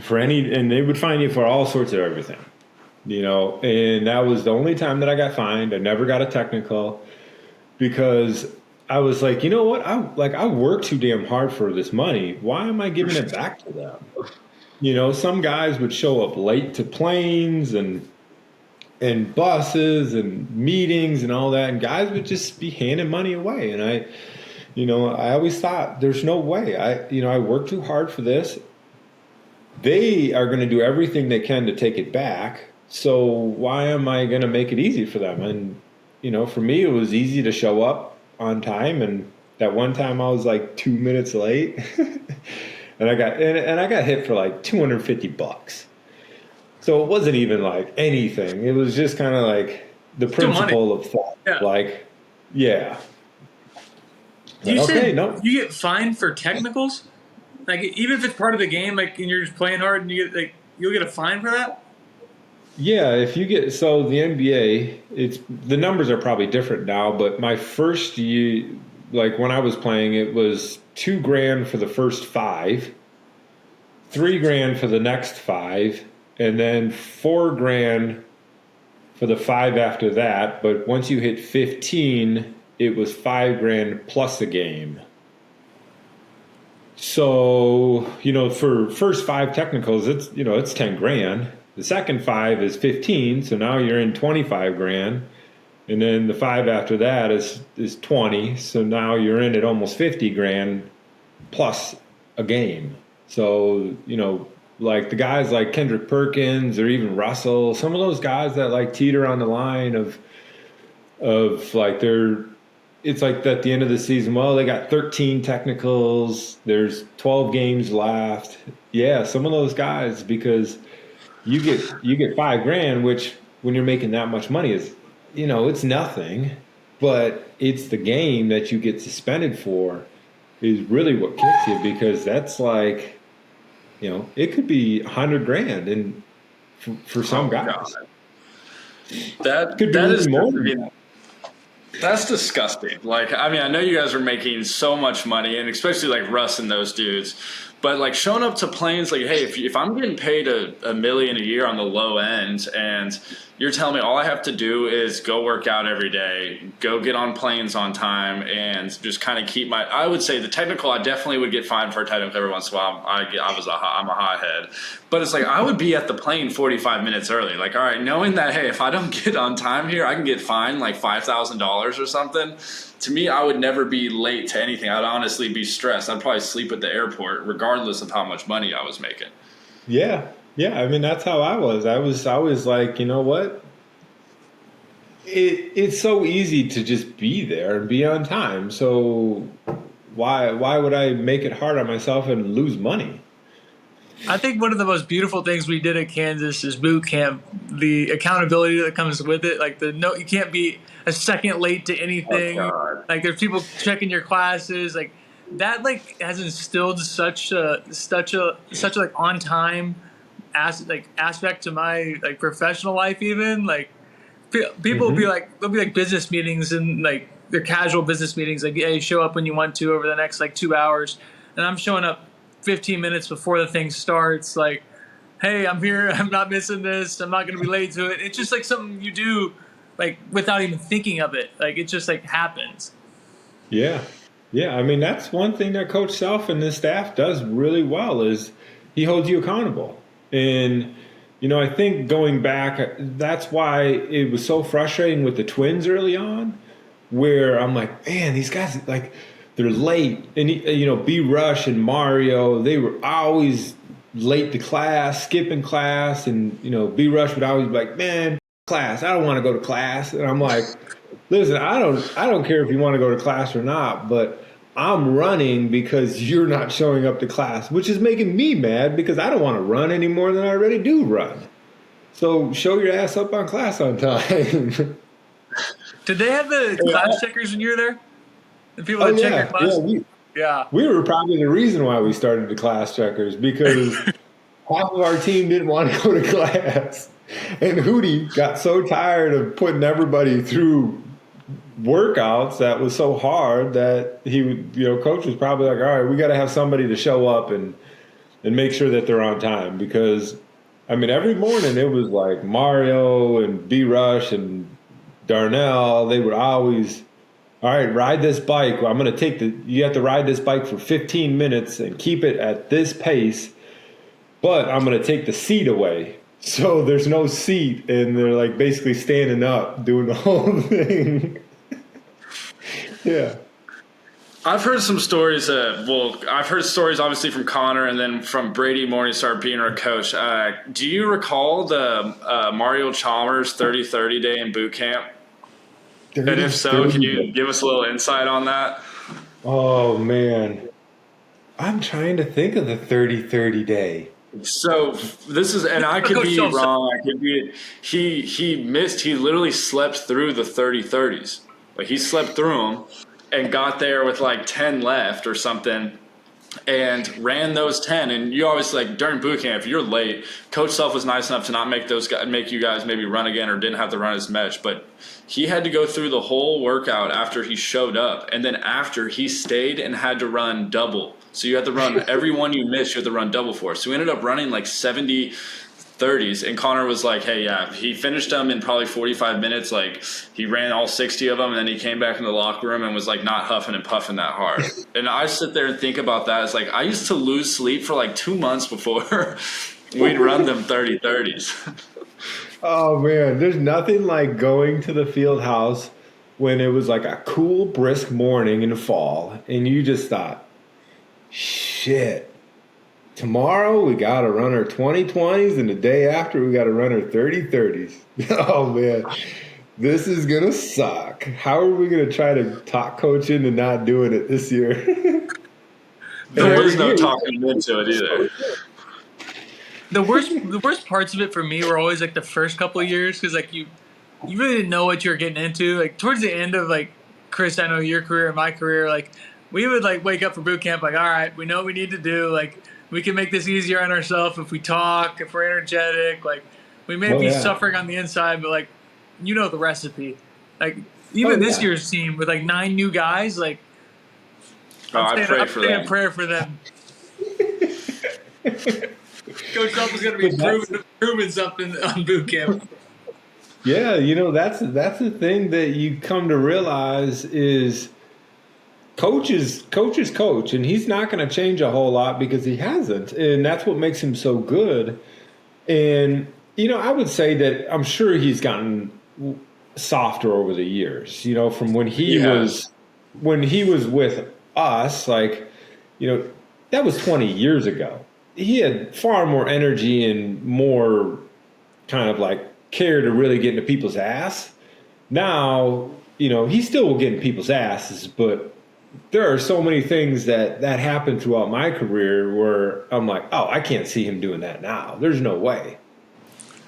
and they would fine you for all sorts of everything, and that was the only time that I got fined. I never got a technical because I was like, you know what? I work too damn hard for this money. Why am I giving it back to them? Some guys would show up late to planes and buses and meetings and all that, and guys would just be handing money away. And I always thought there's no way. I work too hard for this. They are going to do everything they can to take it back. So why am I going to make it easy for them? And, for me, it was easy to show up on time. And that one time I was like 2 minutes late and I got hit for like $250. So it wasn't even like anything. It was just kind of like the principle of thought. Yeah. Like, yeah. You said you get fined for technicals? Like, even if it's part of the game, like, and you're just playing hard and you'll get a fine for that? Yeah, if you get, so the NBA, the numbers are probably different now, but my first year, like when I was playing, it was $2,000 for the first 5, $3,000 for the next 5, and then $4,000 for the 5 after that. But once you hit 15, it was $5,000 plus a game. So, for first 5 technicals, it's $10,000. The second 5 is 15, so now you're in $25,000. And then the 5 after that is 20, so now you're in at almost $50,000 plus a game. So, like the guys like Kendrick Perkins or even Russell, some of those guys that like teeter on the line of like it's like at the end of the season, well, they got 13 technicals, there's 12 games left. Yeah, some of those guys, because you get $5,000, which when you're making that much money is, it's nothing, but it's the game that you get suspended for is really what kicks you, because that's like, it could be $100,000 and for some guys. God. That could be is more than that. That's disgusting. Like, I mean, I know you guys are making so much money, and especially like Russ and those dudes, but like showing up to planes, like, hey, if I'm getting paid $1 million a year on the low end, and you're telling me all I have to do is go work out every day, go get on planes on time, and just kind of keep I would say the technical, I definitely would get fined for a technical every once in a while. I'm a hothead. But it's like I would be at the plane 45 minutes early. Like, all right, knowing that, hey, if I don't get on time here, I can get fined like $5,000 or something. To me, I would never be late to anything. I'd honestly be stressed. I'd probably sleep at the airport regardless of how much money I was making. Yeah. Yeah, I mean, that's how I was. I was always like, you know what? It's so easy to just be there and be on time. So why would I make it hard on myself and lose money? I think one of the most beautiful things we did at Kansas is boot camp. The accountability that comes with it, like you can't be a second late to anything. Oh, like there's people checking your classes, like that. Like has instilled such a like on time aspect to my like professional life. Even like people will be like, there'll be like business meetings and like they're casual business meetings. Like, yeah, you show up when you want to over the next like 2 hours, and I'm showing up 15 minutes before the thing starts. Like, hey, I'm here. I'm not missing this. I'm not going to be late to it. It's just like something you do like without even thinking of it. Like it just like happens. Yeah. Yeah. I mean, that's one thing that Coach Self and his staff does really well is he holds you accountable. And, I think going back, that's why it was so frustrating with the Twins early on, where I'm like, man, these guys, like, they're late. And, B. Rush and Mario, they were always late to class, skipping class, and B Rush would always be like, "Man, class, I don't want to go to class." And I'm like, "Listen, I don't care if you want to go to class or not, but I'm running because you're not showing up to class, which is making me mad because I don't want to run any more than I already do run. So show your ass up on class on time." Did they have the class checkers when you were there? The people that check your class? Yeah. We were probably the reason why we started the class checkers, because half of our team didn't want to go to class. And Hootie got so tired of putting everybody through workouts that was so hard that he would, coach was probably like, "All right, we got to have somebody to show up and make sure that they're on time." Because, every morning it was like Mario and B Rush and Darnell, they would always, "All right, ride this bike. Well, you have to ride this bike for 15 minutes and keep it at this pace, but I'm going to take the seat away." So there's no seat, and they're like basically standing up doing the whole thing. Yeah. I've heard some stories. I've heard stories obviously from Connor and then from Brady Morningstar being our coach. Do you recall the Mario Chalmers 30-30 day in boot camp? And if so, can you give us a little insight on that? Oh, man. I'm trying to think of the 30-30 day. So this is, and I could be wrong. I could be. He missed. He literally slept through the 30-30s. Like, he slept through them and got there with like 10 left or something, and ran those 10. And you always, like, during boot camp, if you're late, Coach Self was nice enough to not make you guys maybe run again, or didn't have to run as much, but he had to go through the whole workout after he showed up, and then after he stayed and had to run double. So you had to run every one you missed, you had to run double for. So we ended up running like 70 30s, and Connor was like, "Hey, yeah," he finished them in probably 45 minutes. Like, he ran all 60 of them, and then he came back in the locker room and was like not huffing and puffing that hard. And I sit there and think about that. It's like, I used to lose sleep for like 2 months before we'd run them 30-30s. Oh, man, there's nothing like going to the field house when it was like a cool, brisk morning in the fall, and you just thought, "Shit, tomorrow we got to run our 20-20s, and the day after we got to run our 30-30s. Oh, man, this is going to suck. How are we going to try to talk coach into not doing it this year?" There was no talking into it either. The worst parts of it for me were always like the first couple of years, because like you really didn't know what you were getting into. Like towards the end of like, Chris, I know your career and my career, like we would like wake up for boot camp like, all right, we know what we need to do. Like, we can make this easier on ourselves if we talk, if we're energetic. Like, we may be suffering on the inside, but like, the recipe. Like, even this year's team with like 9 new guys, like, I pray for them. A prayer for them. Coach Self is going to be proving something on boot camp. Yeah, that's the thing that you come to realize is coach is coach, and he's not going to change a whole lot because he hasn't, and that's what makes him so good. And I would say that I'm sure he's gotten softer over the years. From when he was with us, like that was 20 years ago. He had far more energy and more kind of like care to really get into people's ass. Now, he still will get in people's asses, but there are so many things that happened throughout my career where I'm like, "Oh, I can't see him doing that now. There's no way."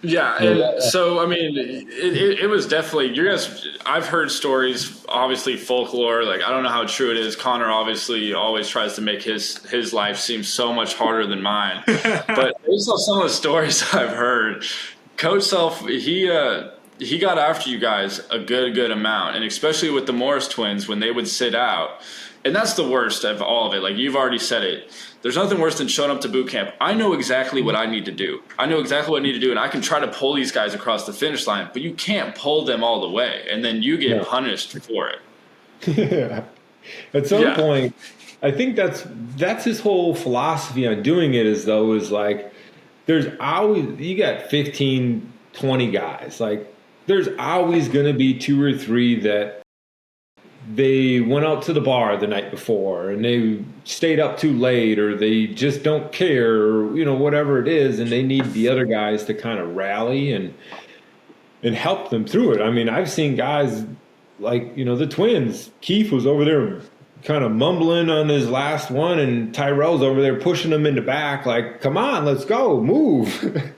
Yeah, and so, it was definitely, you guys, I've heard stories, obviously folklore, like, I don't know how true it is. Connor obviously always tries to make his life seem so much harder than mine. But based on some of the stories I've heard, Coach Self, he got after you guys a good amount, and especially with the Morris twins when they would sit out. And that's the worst of all of it. Like, you've already said it. There's nothing worse than showing up to boot camp. I know exactly what I need to do. And I can try to pull these guys across the finish line, but you can't pull them all the way, and then you get punished for it. Yeah. At some point, I think that's his whole philosophy on doing it is like, there's always, you got 15, 20 guys. Like, there's always going to be 2 or 3 that they went out to the bar the night before and they stayed up too late, or they just don't care, or, you know, whatever it is, and they need the other guys to kind of rally and help them through it. I mean, I've seen guys like, you know, the twins. Keith was over there kind of mumbling on his last one, and Tyrell's over there pushing him into back like, come on, let's go, move.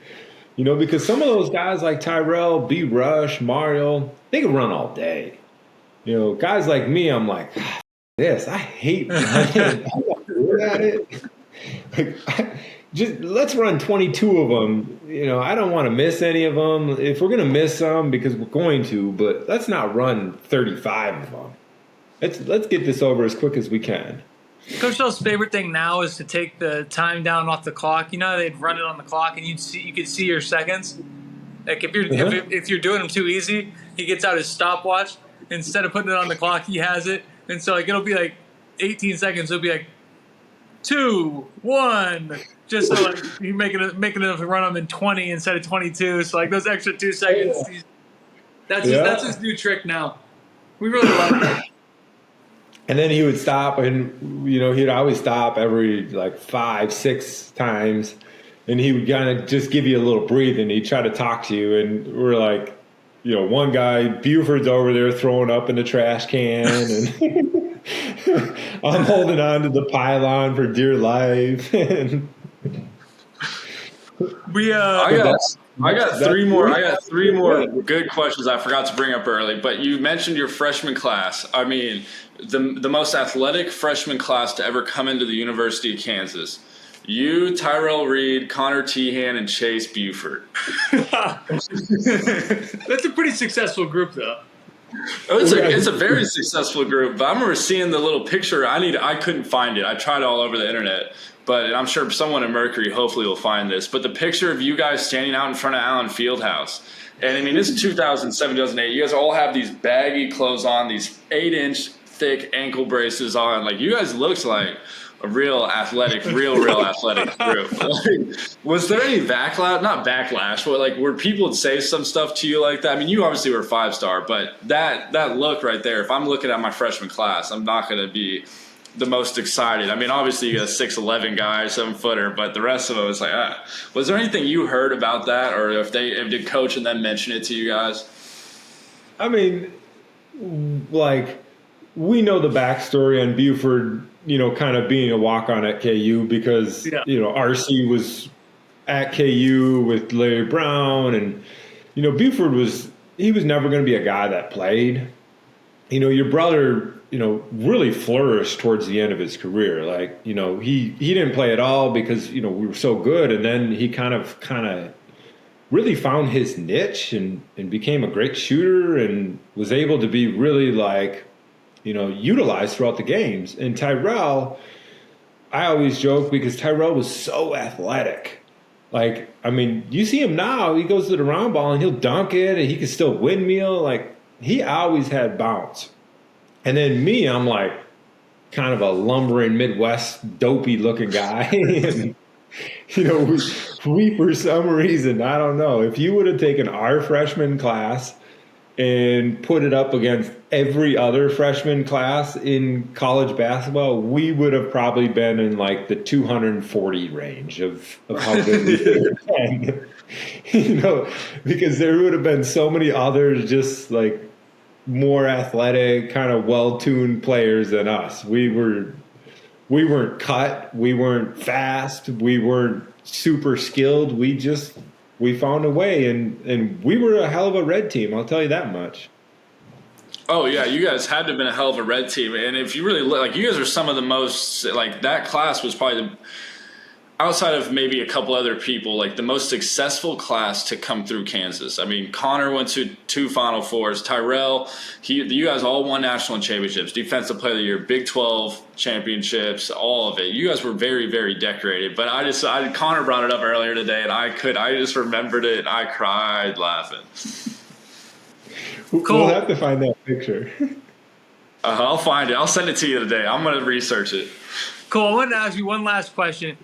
You know, because some of those guys like Tyrell, B. Rush, Mario, they can run all day. You know, guys like me, I'm like, this, I hate running. I'm not good at it. Like, just let's run 22 of them. You know, I don't want to miss any of them. If we're going to miss some, because we're going to, but let's not run 35 of them. Let's get this over as quick as we can. Coach L's favorite thing now is to take the time down off the clock. You know, they'd run it on the clock, and you could see your seconds. Like if you're doing them too easy, he gets out his stopwatch. Instead of putting it on the clock, he has it, and so like it'll be like 18 seconds. It'll be like 2, 1, just so like he's making enough to run them in 20 instead of 22. So like those extra 2 seconds, that's his new trick now. We really love that. And then he would stop, and, you know, he'd always stop every like 5, 6 times, and he would kind of just give you a little breathe, and he'd try to talk to you. And we're like, you know, one guy, Buford's over there throwing up in the trash can, and I'm holding on to the pylon for dear life. And I got three more good questions I forgot to bring up early. But you mentioned your freshman class. I mean, the most athletic freshman class to ever come into the University of Kansas. You, Tyrell Reed, Connor Teahan, and Chase Buford. That's a pretty successful group, though. It's a very successful group. But I remember seeing the little picture. I couldn't find it. I tried all over the internet. But I'm sure someone at Mercury hopefully will find this. But the picture of you guys standing out in front of Allen Fieldhouse. And, I mean, this is 2007, 2008. You guys all have these baggy clothes on, these 8-inch thick ankle braces on. Like, you guys looked like a real athletic group. Like, was there any backlash, but like, where people would say some stuff to you like that? I mean, you obviously were 5-star, but that look right there, if I'm looking at my freshman class, I'm not going to be the most excited. I mean, obviously you got a 6'11" guy, 7-footer, but the rest of it was like, Was there anything you heard about that, or if did coach and then mention it to you guys? I mean, like, we know the backstory on Buford, you know, kind of being a walk-on at KU because, you know, RC was at KU with Larry Brown, and, you know, Buford was never going to be a guy that played. You know, your brother, you know, really flourished towards the end of his career. Like, you know, he didn't play at all because, you know, we were so good, and then he kind of really found his niche and became a great shooter and was able to be really, like, you know, utilized throughout the games. And Tyrell, I always joke because Tyrell was so athletic. Like, I mean, you see him now, he goes to the round ball and he'll dunk it and he can still windmill. Like, he always had bounce. And then me, I'm like kind of a lumbering Midwest dopey looking guy. And, you know, we for some reason, I don't know, if you would have taken our freshman class and put it up against every other freshman class in college basketball, we would have probably been in like the 240 range of how good we were. And, you know, because there would have been so many others just like more athletic, kind of well-tuned players than us. We weren't cut, we weren't fast, we weren't super skilled. We found a way, and we were a hell of a red team, I'll tell you that much. Oh, yeah, you guys had to have been a hell of a red team. And if you really look, like, you guys are some of the most, like, that class was probably, outside of maybe a couple other people, like, the most successful class to come through Kansas. I mean, Connor went to 2 Final Fours. Tyrell, you guys all won national championships, Defensive Player of the Year, Big 12 championships, all of it. You guys were very, very decorated. But Connor brought it up earlier today, and I just remembered it, and I cried laughing. We'll have to find that picture. I'll find it. I'll send it to you today. I'm going to research it. Cole, I wanted to ask you one last question.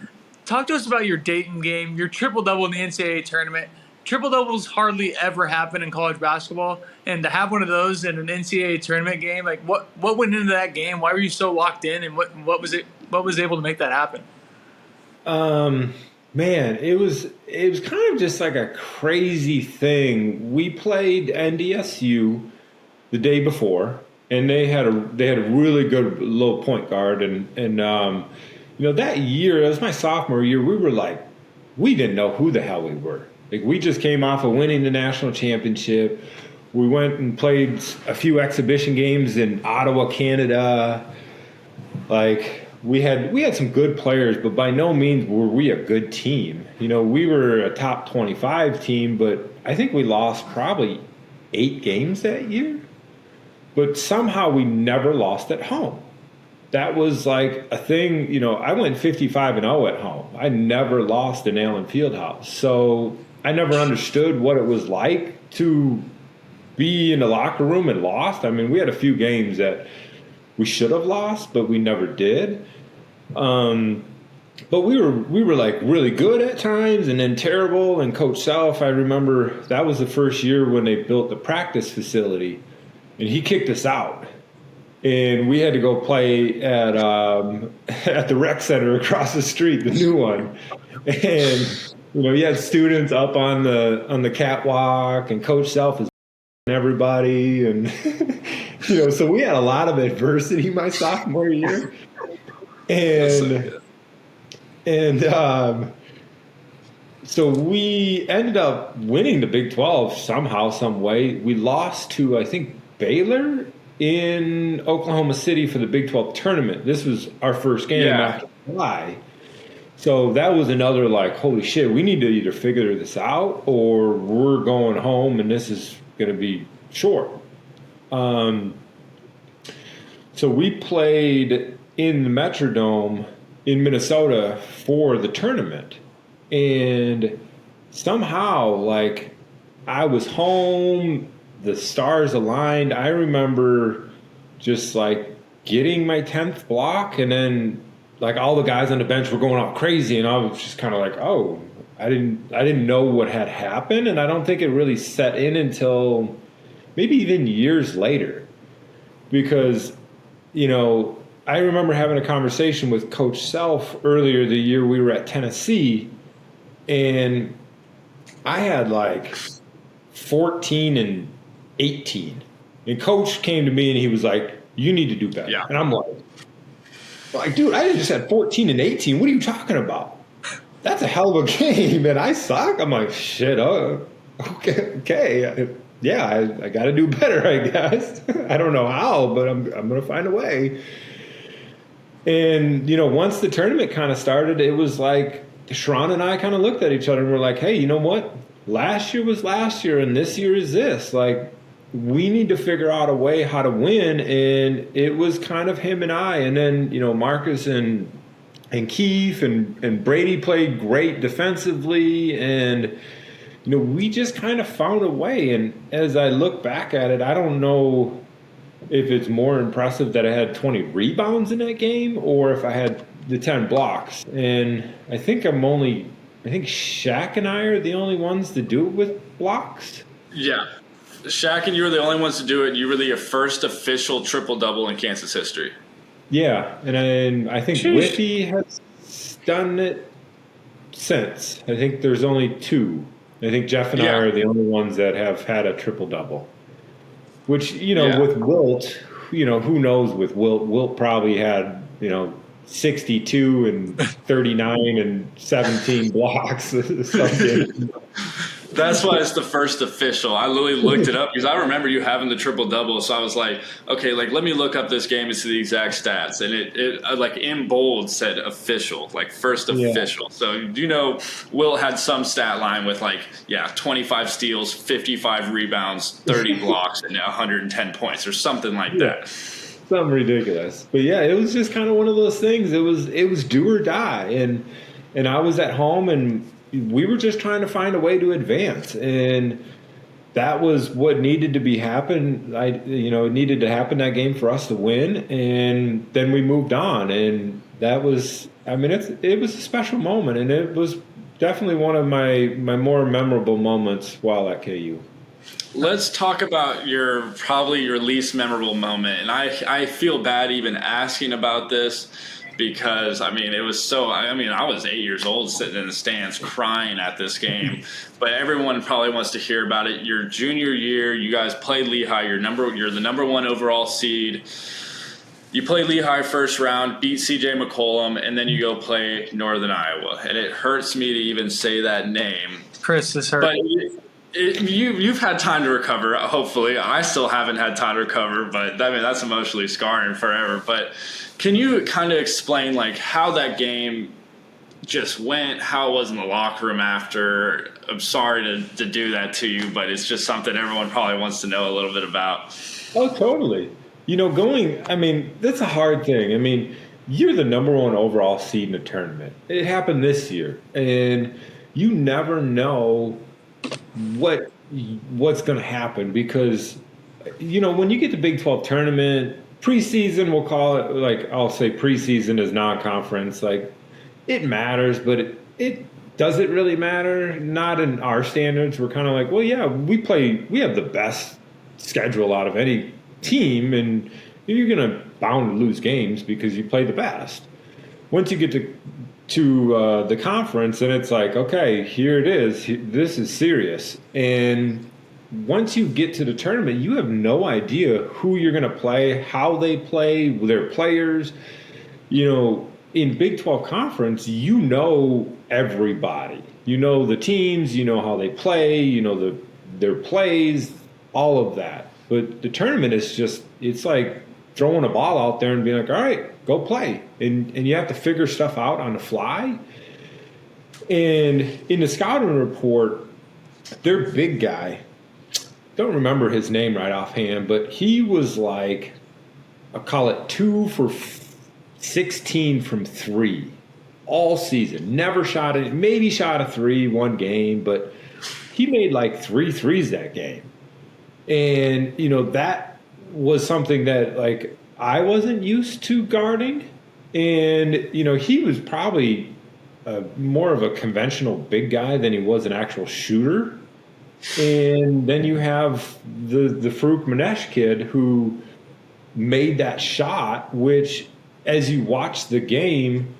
Talk to us about your Dayton game, your triple-double in the NCAA tournament. triple doubles hardly ever happen in college basketball, and to have one of those in an NCAA tournament game, like what went into that game? Why were you so locked in, and what was able to make that happen? Man, it was kind of just like a crazy thing. We played NDSU the day before, and they had a really good low point guard, and that year, it was my sophomore year, we didn't know who the hell we were. Like, we just came off of winning the national championship. We went and played a few exhibition games in Ottawa, Canada. Like, we had some good players, but by no means were we a good team. We were a top 25 team, but I think we lost probably 8 games that year. But somehow we never lost at home. That was like a thing. I went 55-0 at home. I never lost in Allen Fieldhouse. So I never understood what it was like to be in the locker room and lost. I mean, we had a few games that we should have lost, but we never did. But we were like really good at times and then terrible. And Coach Self, I remember that was the first year when they built the practice facility, and he kicked us out. And we had to go play at the rec center across the street, the new one. And you had students up on the catwalk, and Coach Self is everybody, and so we had a lot of adversity my sophomore year. So we ended up winning the Big 12 somehow, some way. We lost to, I think, Baylor in Oklahoma City for the Big 12 tournament. This was our first game after July. So that was another like, holy shit, we need to either figure this out or we're going home and this is going to be short. So we played in the Metrodome in Minnesota for the tournament. And somehow, like, I was home, the stars aligned. I remember just like getting my 10th block, and then like all the guys on the bench were going all crazy, and I was just kind of like, oh, I didn't know what had happened, and I don't think it really set in until maybe even years later, because I remember having a conversation with Coach Self earlier the year we were at Tennessee, and I had like 14 and 18. And Coach came to me and he was like, you need to do better. Yeah. And I'm like, dude, I just had 14 and 18. What are you talking about? That's a hell of a game, and I suck. I'm like, shit, okay. Yeah, I got to do better, I guess. I don't know how, but I'm going to find a way. And, once the tournament kind of started, it was like Sharon and I kind of looked at each other and we're like, hey, you know what? Last year was last year and this year is this. Like, we need to figure out a way how to win. And it was kind of him and I. And then, Marcus and Keith and Brady played great defensively. And, we just kind of found a way. And as I look back at it, I don't know if it's more impressive that I had 20 rebounds in that game or if I had the 10 blocks. And I think Shaq and I are the only ones to do it with blocks. Yeah. Shaq and you were the only ones to do it. You were the first official triple-double in Kansas history. Yeah, and I think Whippy has done it since. I think there's only 2. I think Jeff and I are the only ones that have had a triple-double. Which, with Wilt, who knows with Wilt. Wilt probably had, 62 and 39 and 17 blocks. That's why it's the first official. I literally looked it up because I remember you having the triple-double. So I was like, okay, like let me look up this game and see the exact stats. And it like in bold said official, like first official. So, Will had some stat line with 25 steals, 55 rebounds, 30 blocks, and 110 points or something like that. Something ridiculous. But yeah, it was just kind of one of those things. It was do or die. And I was at home and we were just trying to find a way to advance, and that was what needed to happen. It needed to happen that game for us to win, and then we moved on. And that was, it was a special moment, and it was definitely one of my more memorable moments while at KU. Let's talk about probably your least memorable moment. And I feel bad even asking about this because, I was 8 years old sitting in the stands crying at this game. But everyone probably wants to hear about it. Your junior year, you guys played Lehigh. You're the number 1 overall seed. You play Lehigh first round, beat CJ McCollum, and then you go play Northern Iowa. And it hurts me to even say that name. Chris, this hurt. But you've had time to recover, hopefully. I still haven't had time to recover, but that's emotionally scarring forever. But can you kind of explain how that game just went, how it was in the locker room after? I'm sorry to do that to you, but it's just something everyone probably wants to know a little bit about. Oh, totally. That's a hard thing. You're the number 1 overall seed in a tournament. It happened this year, and you never know what's going to happen because, when you get the Big 12 tournament, preseason, we'll call it, I'll say preseason is non-conference, it matters, but it does it really matter? Not in our standards. We're kind of like, well, yeah, we have the best schedule out of any team, and you're going to bound to lose games because you play the best. Once you get to the conference, and it's like, okay, here it is. This is serious. And once you get to the tournament, you have no idea who you're going to play, how they play, their players. In Big 12 conference, everybody. The teams, how they play, their plays, all of that. But the tournament is it's like throwing a ball out there and being like, all right, go play. And you have to figure stuff out on the fly. And in the scouting report, their big guy, don't remember his name right offhand, but he was I'll call it 2 for 16 from 3 all season. Never shot it, maybe shot a 3 one game, but he made 3 threes that game. And, that was something that, I wasn't used to guarding. And, he was probably more of a conventional big guy than he was an actual shooter. And then you have the Farouk Manesh kid who made that shot, which, as you watch the game,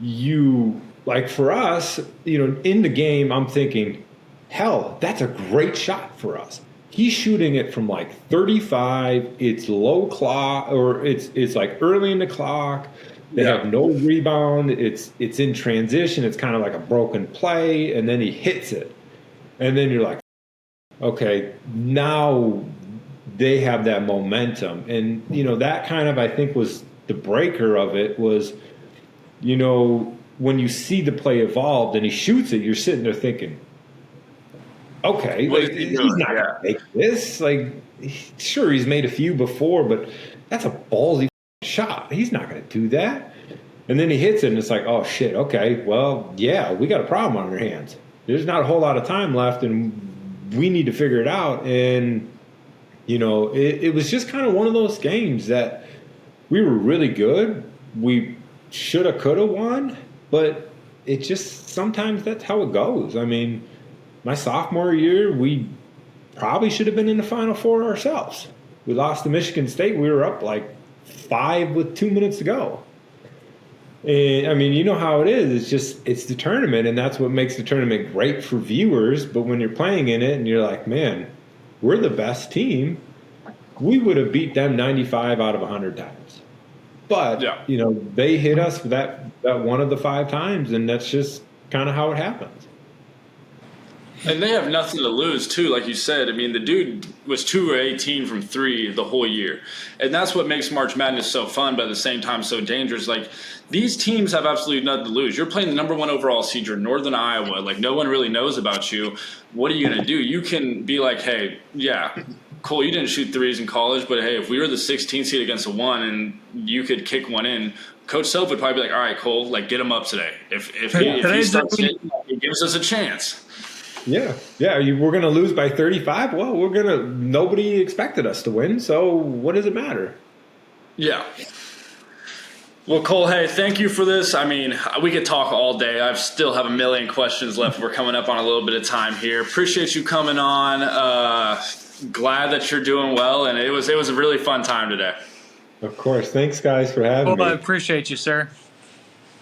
for us, in the game, I'm thinking, hell, that's a great shot for us. He's shooting it from 35. It's low clock, or it's early in the clock. They have no rebound. It's in transition. It's kind of like a broken play, and then he hits it. And then you're like, okay, now they have that momentum. And, that kind of, I think, was the breaker of it was, when you see the play evolved and he shoots it, you're sitting there thinking, okay, he's not going to make this. Sure, he's made a few before, but that's a ballsy shot. He's not going to do that. And then he hits it, and it's like, oh, shit, okay, well, yeah, we got a problem on our hands. There's not a whole lot of time left, and we need to figure it out. And, it was just kind of one of those games that we were really good. We shoulda, coulda won, but it just sometimes that's how it goes. My sophomore year, we probably should have been in the Final Four ourselves. We lost to Michigan State. We were up 5 with 2 minutes to go. And, you know how it is. It's the tournament, and that's what makes the tournament great for viewers. But when you're playing in it and you're like, man, we're the best team, we would have beat them 95 out of 100 times. But, they hit us that one of the 5 times, and that's just kind of how it happens. And they have nothing to lose, too, like you said. The dude was 2 or 18 from 3 the whole year. And that's what makes March Madness so fun, but at the same time so dangerous. These teams have absolutely nothing to lose. You're playing the number 1 overall seed. You're Northern Iowa. No one really knows about you. What are you going to do? You can be like, hey, yeah, Cole, you didn't shoot threes in college, but, hey, if we were the 16th seed against a 1 and you could kick one in, Coach Self would probably be like, all right, Cole, get him up today. If he starts hitting, he gives us a chance. Yeah. We're going to lose by 35. Well, nobody expected us to win. So what does it matter? Yeah. Well, Cole, hey, thank you for this. I mean, we could talk all day. I still have a million questions left. We're coming up on a little bit of time here. Appreciate you coming on. Glad that you're doing well, and it was a really fun time today. Of course. Thanks, guys, for having Well, I me. appreciate you, sir.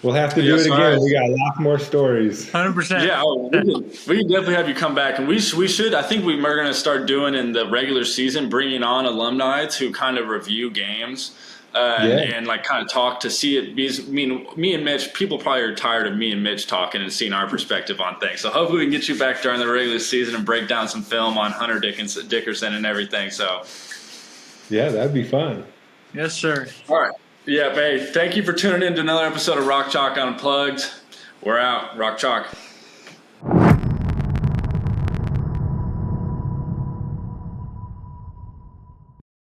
We'll have to do it again. Right. We got a lot more stories. 100%. Yeah, we can definitely have you come back, and we should. I think we're going to start doing in the regular season, bringing on alumni to kind of review games. And like kind of talk to see it, because me and Mitch, people probably are tired of me and Mitch talking and seeing our perspective on things. So hopefully we can get you back during the regular season and break down some film on Hunter Dickerson and everything. So Yeah, that'd be fun. Yes, sir. all right, yeah, hey, thank you for tuning in to another episode of Rock Chalk Unplugged. We're out, Rock Chalk.